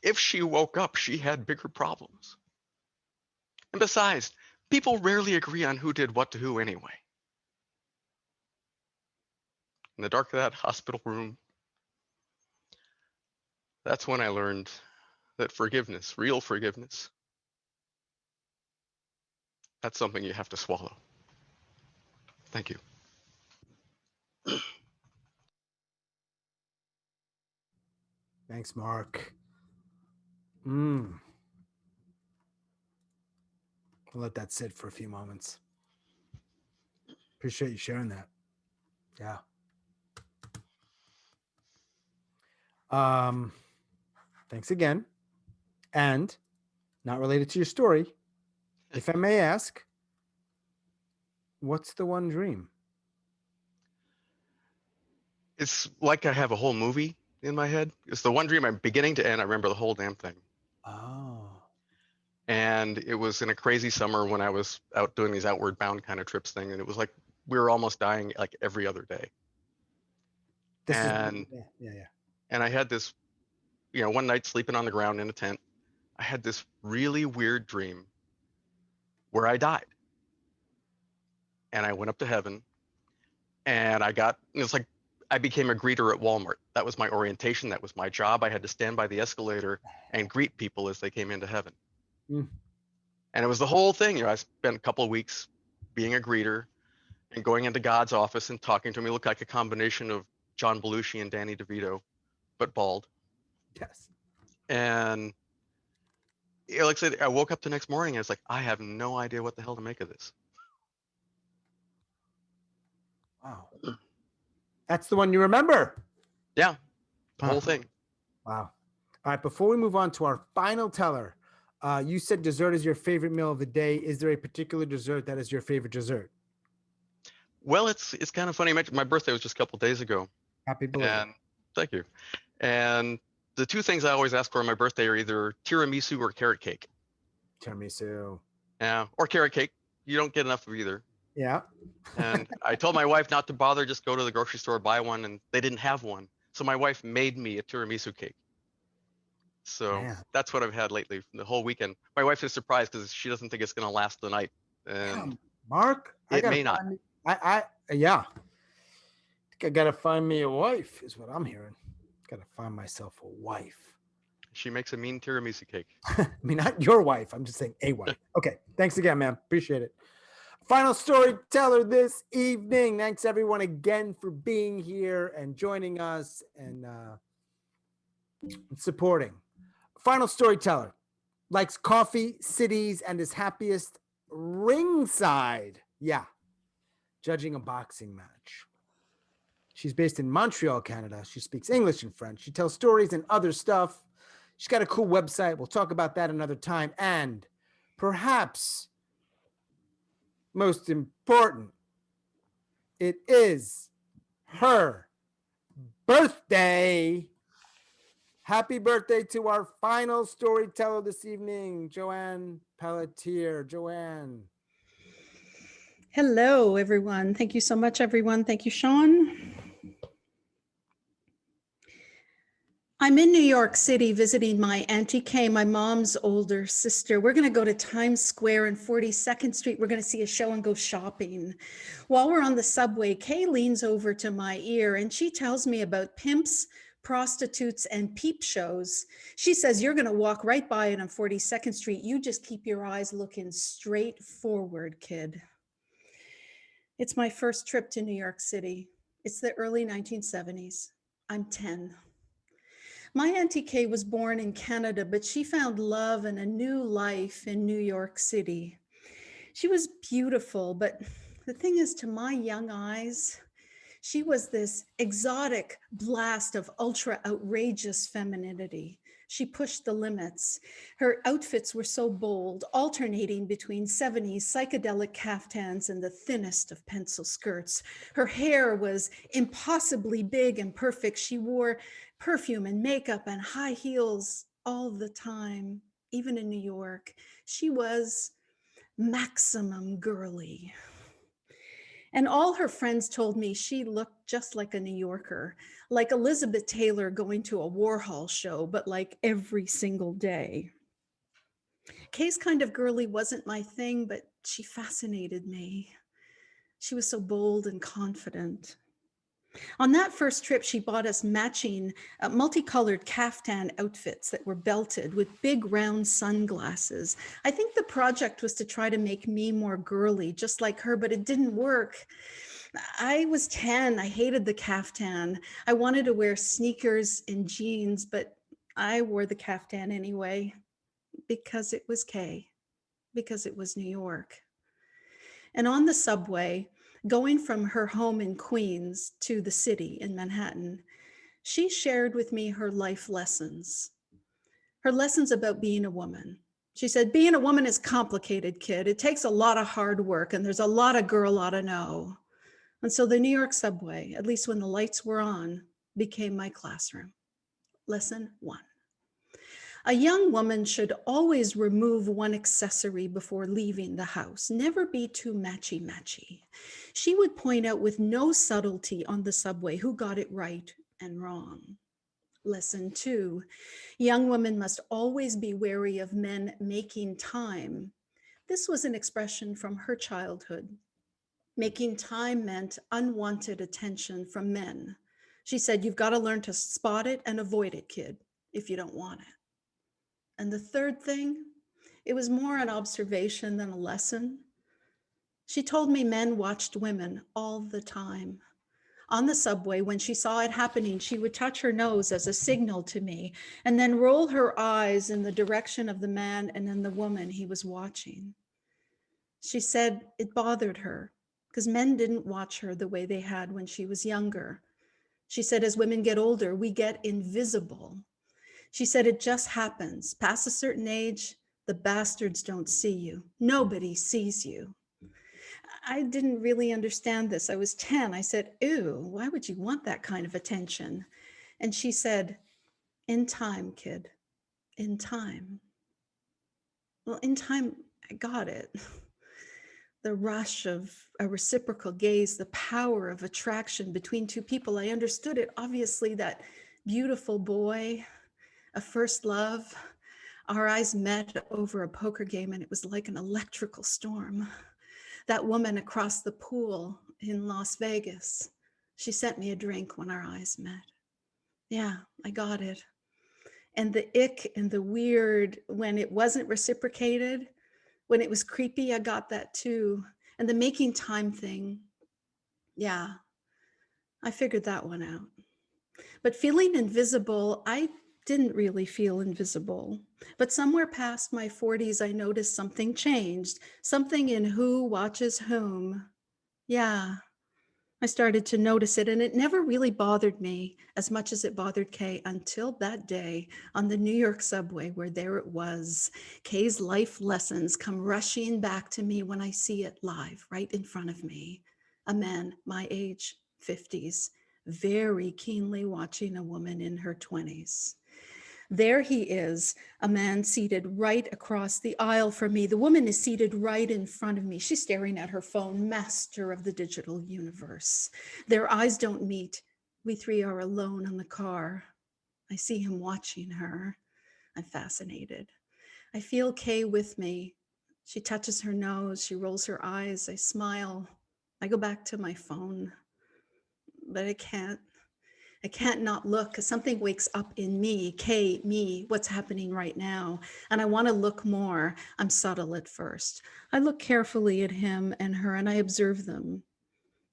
If she woke up, she had bigger problems. And besides, people rarely agree on who did what to who anyway. In the dark of that hospital room, that's when I learned that forgiveness, real forgiveness, that's something you have to swallow. Thank you. Thanks, Mark. I'll let that sit for a few moments. Appreciate you sharing that. Yeah. Thanks again. And not related to your story, if I may ask, what's the one dream? It's like I have a whole movie in my head. It's the one dream I'm beginning to end. I remember the whole damn thing. Oh. And it was in a crazy summer when I was out doing these outward bound kind of trips thing. And it was like we were almost dying like every other day. Yeah. And I had this, one night sleeping on the ground in a tent, I had this really weird dream where I died. And I went up to heaven, and it's like I became a greeter at Walmart. That was my orientation. That was my job. I had to stand by the escalator and greet people as they came into heaven. And it was the whole thing. I spent a couple of weeks being a greeter and going into God's office and talking to him. He looked like a combination of John Belushi and Danny DeVito, but bald. Yes. And like I said, I woke up the next morning and it's like, I have no idea what the hell to make of this. Wow. That's the one you remember. Yeah. The whole thing. Wow. All right. Before we move on to our final teller, you said dessert is your favorite meal of the day. Is there a particular dessert that is your favorite dessert? Well, it's kind of funny. My birthday was just a couple of days ago. Happy belated. And thank you. And the two things I always ask for on my birthday are either tiramisu or carrot cake. Tiramisu. Yeah, or carrot cake. You don't get enough of either. Yeah. And I told my wife not to bother, just go to the grocery store, buy one, and they didn't have one. So my wife made me a tiramisu cake. So that's what I've had lately the whole weekend. My wife is surprised because she doesn't think it's going to last the night. And Mark, it may not. Yeah. I got to find me a wife is what I'm hearing. Got to find myself a wife. She makes a mean tiramisu cake. I mean, not your wife. I'm just saying a wife. Okay. Thanks again, man. Appreciate it. Final storyteller this evening. Thanks everyone again for being here and joining us and supporting. Final storyteller likes coffee, cities, and is happiest ringside. Yeah, judging a boxing match. She's based in Montreal, Canada. She speaks English and French. She tells stories and other stuff. She's got a cool website. We'll talk about that another time. And perhaps most important, it is her birthday. Happy birthday to our final storyteller this evening, Johanne Pelletier. Johanne. Hello, everyone. Thank you so much, everyone. Thank you, Sean. I'm in New York City visiting my Auntie Kay, my mom's older sister. We're going to go to Times Square and 42nd Street. We're going to see a show and go shopping. While we're on the subway, Kay leans over to my ear and she tells me about pimps, prostitutes, and peep shows. She says, you're going to walk right by it on 42nd Street. You just keep your eyes looking straight forward, kid. It's my first trip to New York City. It's the early 1970s. I'm 10. My Auntie Kay was born in Canada, but she found love and a new life in New York City. She was beautiful, but the thing is, to my young eyes, she was this exotic blast of ultra outrageous femininity. She pushed the limits. Her outfits were so bold, alternating between 70s psychedelic caftans and the thinnest of pencil skirts. Her hair was impossibly big and perfect. She wore perfume and makeup and high heels all the time, even in New York. She was maximum girly. And all her friends told me she looked just like a New Yorker, like Elizabeth Taylor going to a Warhol show, but like every single day. Kay's kind of girly wasn't my thing, but she fascinated me. She was so bold and confident. On that first trip, she bought us matching multicolored caftan outfits that were belted with big round sunglasses. I think the project was to try to make me more girly, just like her, but it didn't work. I was 10. I hated the caftan. I wanted to wear sneakers and jeans, but I wore the caftan anyway because it was Kay, because it was New York. And on the subway, going from her home in Queens to the city in Manhattan, she shared with me her life lessons, her lessons about being a woman. She said, being a woman is complicated, kid. It takes a lot of hard work and there's a lot a girl ought to know. And so the New York subway, at least when the lights were on, became my classroom. Lesson 1. A young woman should always remove one accessory before leaving the house. Never be too matchy-matchy. She would point out with no subtlety on the subway who got it right and wrong. Lesson 2, young women must always be wary of men making time. This was an expression from her childhood. Making time meant unwanted attention from men. She said, you've got to learn to spot it and avoid it, kid, if you don't want it. And the third thing, it was more an observation than a lesson. She told me men watched women all the time. On the subway, when she saw it happening, she would touch her nose as a signal to me and then roll her eyes in the direction of the man and then the woman he was watching. She said it bothered her because men didn't watch her the way they had when she was younger. She said, as women get older, we get invisible. She said, it just happens. Past a certain age, the bastards don't see you. Nobody sees you. I didn't really understand this. I was 10. I said, ew, why would you want that kind of attention? And she said, in time, kid, in time. Well, in time, I got it. The rush of a reciprocal gaze, the power of attraction between two people. I understood it. Obviously, that beautiful boy, a first love, our eyes met over a poker game and it was like an electrical storm. That woman across the pool in Las Vegas, she sent me a drink when our eyes met. Yeah, I got it. And the ick and the weird when it wasn't reciprocated, when it was creepy, I got that too. And the making time thing, yeah, I figured that one out. But feeling invisible, I didn't really feel invisible. But somewhere past my 40s, I noticed something changed, something in who watches whom Yeah. I started to notice it, and it never really bothered me as much as it bothered Kay until that day on the New York subway, where there it was. Kay's life lessons come rushing back to me when I see it live right in front of me. A man my age, 50s, very keenly watching a woman in her 20s. There he is, a man seated right across the aisle from me. The woman is seated right in front of me. She's staring at her phone, master of the digital universe. Their eyes don't meet. We three are alone in the car. I see him watching her. I'm fascinated. I feel Kay with me. She touches her nose. She rolls her eyes. I smile. I go back to my phone, but I can't. I can't not look because something wakes up in me, Kay, me, what's happening right now. And I want to look more. I'm subtle at first. I look carefully at him and her and I observe them.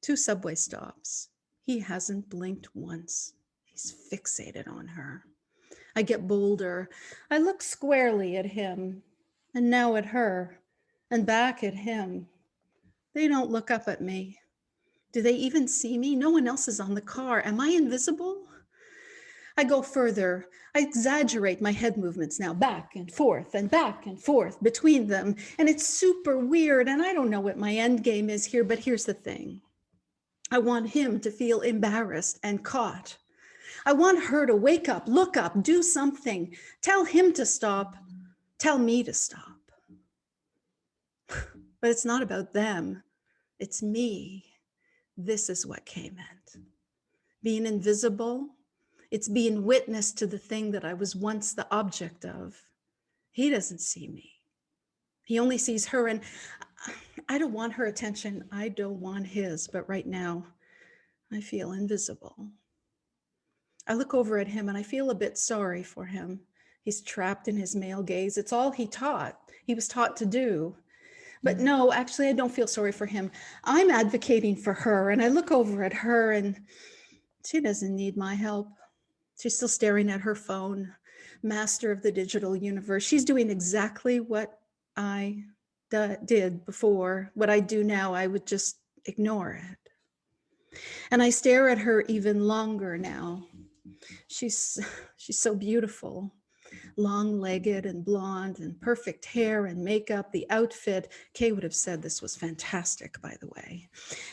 2 subway stops. He hasn't blinked once. He's fixated on her. I get bolder. I look squarely at him and now at her and back at him. They don't look up at me. Do they even see me? No one else is on the car. Am I invisible? I go further. I exaggerate my head movements now, back and forth between them. And it's super weird. And I don't know what my end game is here, but here's the thing. I want him to feel embarrassed and caught. I want her to wake up, look up, do something. Tell him to stop. Tell me to stop. But it's not about them. It's me. This is what Kay meant. Being invisible. It's being witness to the thing that I was once the object of. He doesn't see me. He only sees her, and I don't want her attention. I don't want his, but right now I feel invisible. I look over at him and I feel a bit sorry for him. He's trapped in his male gaze. It's all he was taught to do. But no, actually, I don't feel sorry for him. I'm advocating for her, and I look over at her and she doesn't need my help. She's still staring at her phone, master of the digital universe. She's doing exactly what I did before. What I do now, I would just ignore it. And I stare at her even longer now. She's so beautiful, long-legged and blonde and perfect hair and makeup, the outfit. Kay would have said this was fantastic, by the way.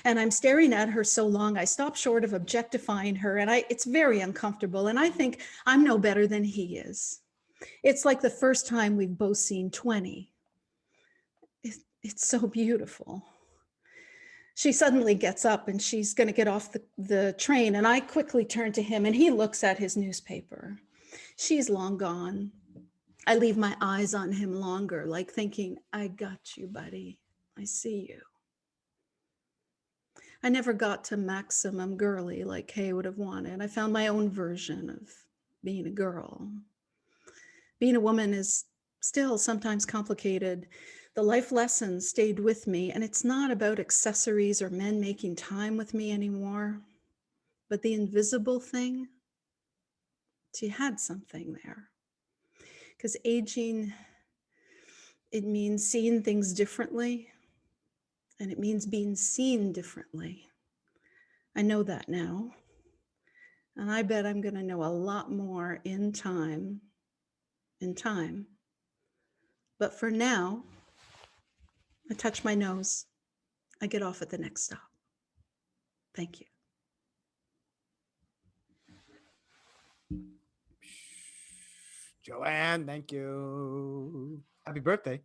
And I'm staring at her so long, I stop short of objectifying her, and it's very uncomfortable. And I think I'm no better than he is. It's like the first time we've both seen 20. It's so beautiful. She suddenly gets up and she's going to get off the train, and I quickly turn to him and he looks at his newspaper. She's long gone. I leave my eyes on him longer, like thinking, I got you, buddy. I see you. I never got to maximum girly like Kay would have wanted. I found my own version of being a girl. Being a woman is still sometimes complicated. The life lessons stayed with me, and it's not about accessories or men making time with me anymore, but the invisible thing, she had something there. Because aging, it means seeing things differently, and it means being seen differently. I know that now, and I bet I'm going to know a lot more in time. But for now, I touch my nose. I get off at the next stop. Thank you. Joanne, thank you. Happy birthday.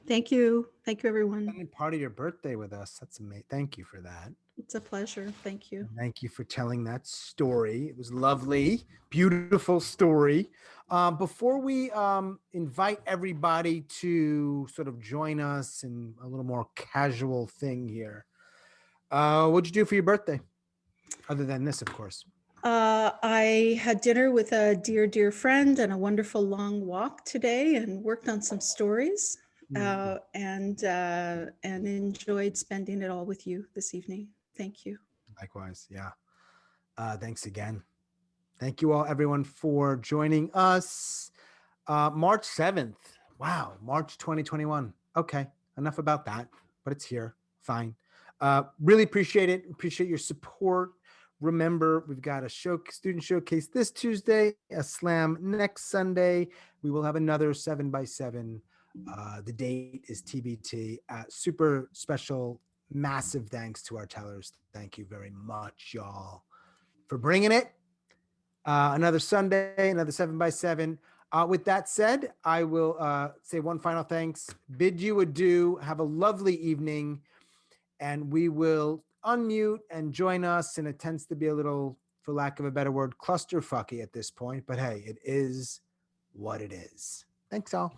Thank you. Thank you, everyone. Spending part of your birthday with us. That's amazing. Thank you for that. It's a pleasure. Thank you. Thank you for telling that story. It was lovely, beautiful story. Before we invite everybody to sort of join us in a little more casual thing here, what'd you do for your birthday? Other than this, of course. I had dinner with a dear friend and a wonderful long walk today, and worked on some stories, and enjoyed spending it all with you this evening. Thank you. Likewise, yeah. Thanks again. Thank you all, everyone, for joining us. March 7th. Wow, March 2021. Okay, enough about that, but it's here. Fine. Really appreciate it. Appreciate your support. Remember, we've got a student showcase this Tuesday, a slam next Sunday. We will have another 7x7. The date is TBT. Super special, massive thanks to our tellers. Thank you very much, y'all, for bringing it. Another Sunday, another 7x7. With that said, I will say one final thanks. Bid you adieu. Have a lovely evening. And we will unmute and join us. And it tends to be a little, for lack of a better word, clusterfucky at this point. But hey, it is what it is. Thanks all.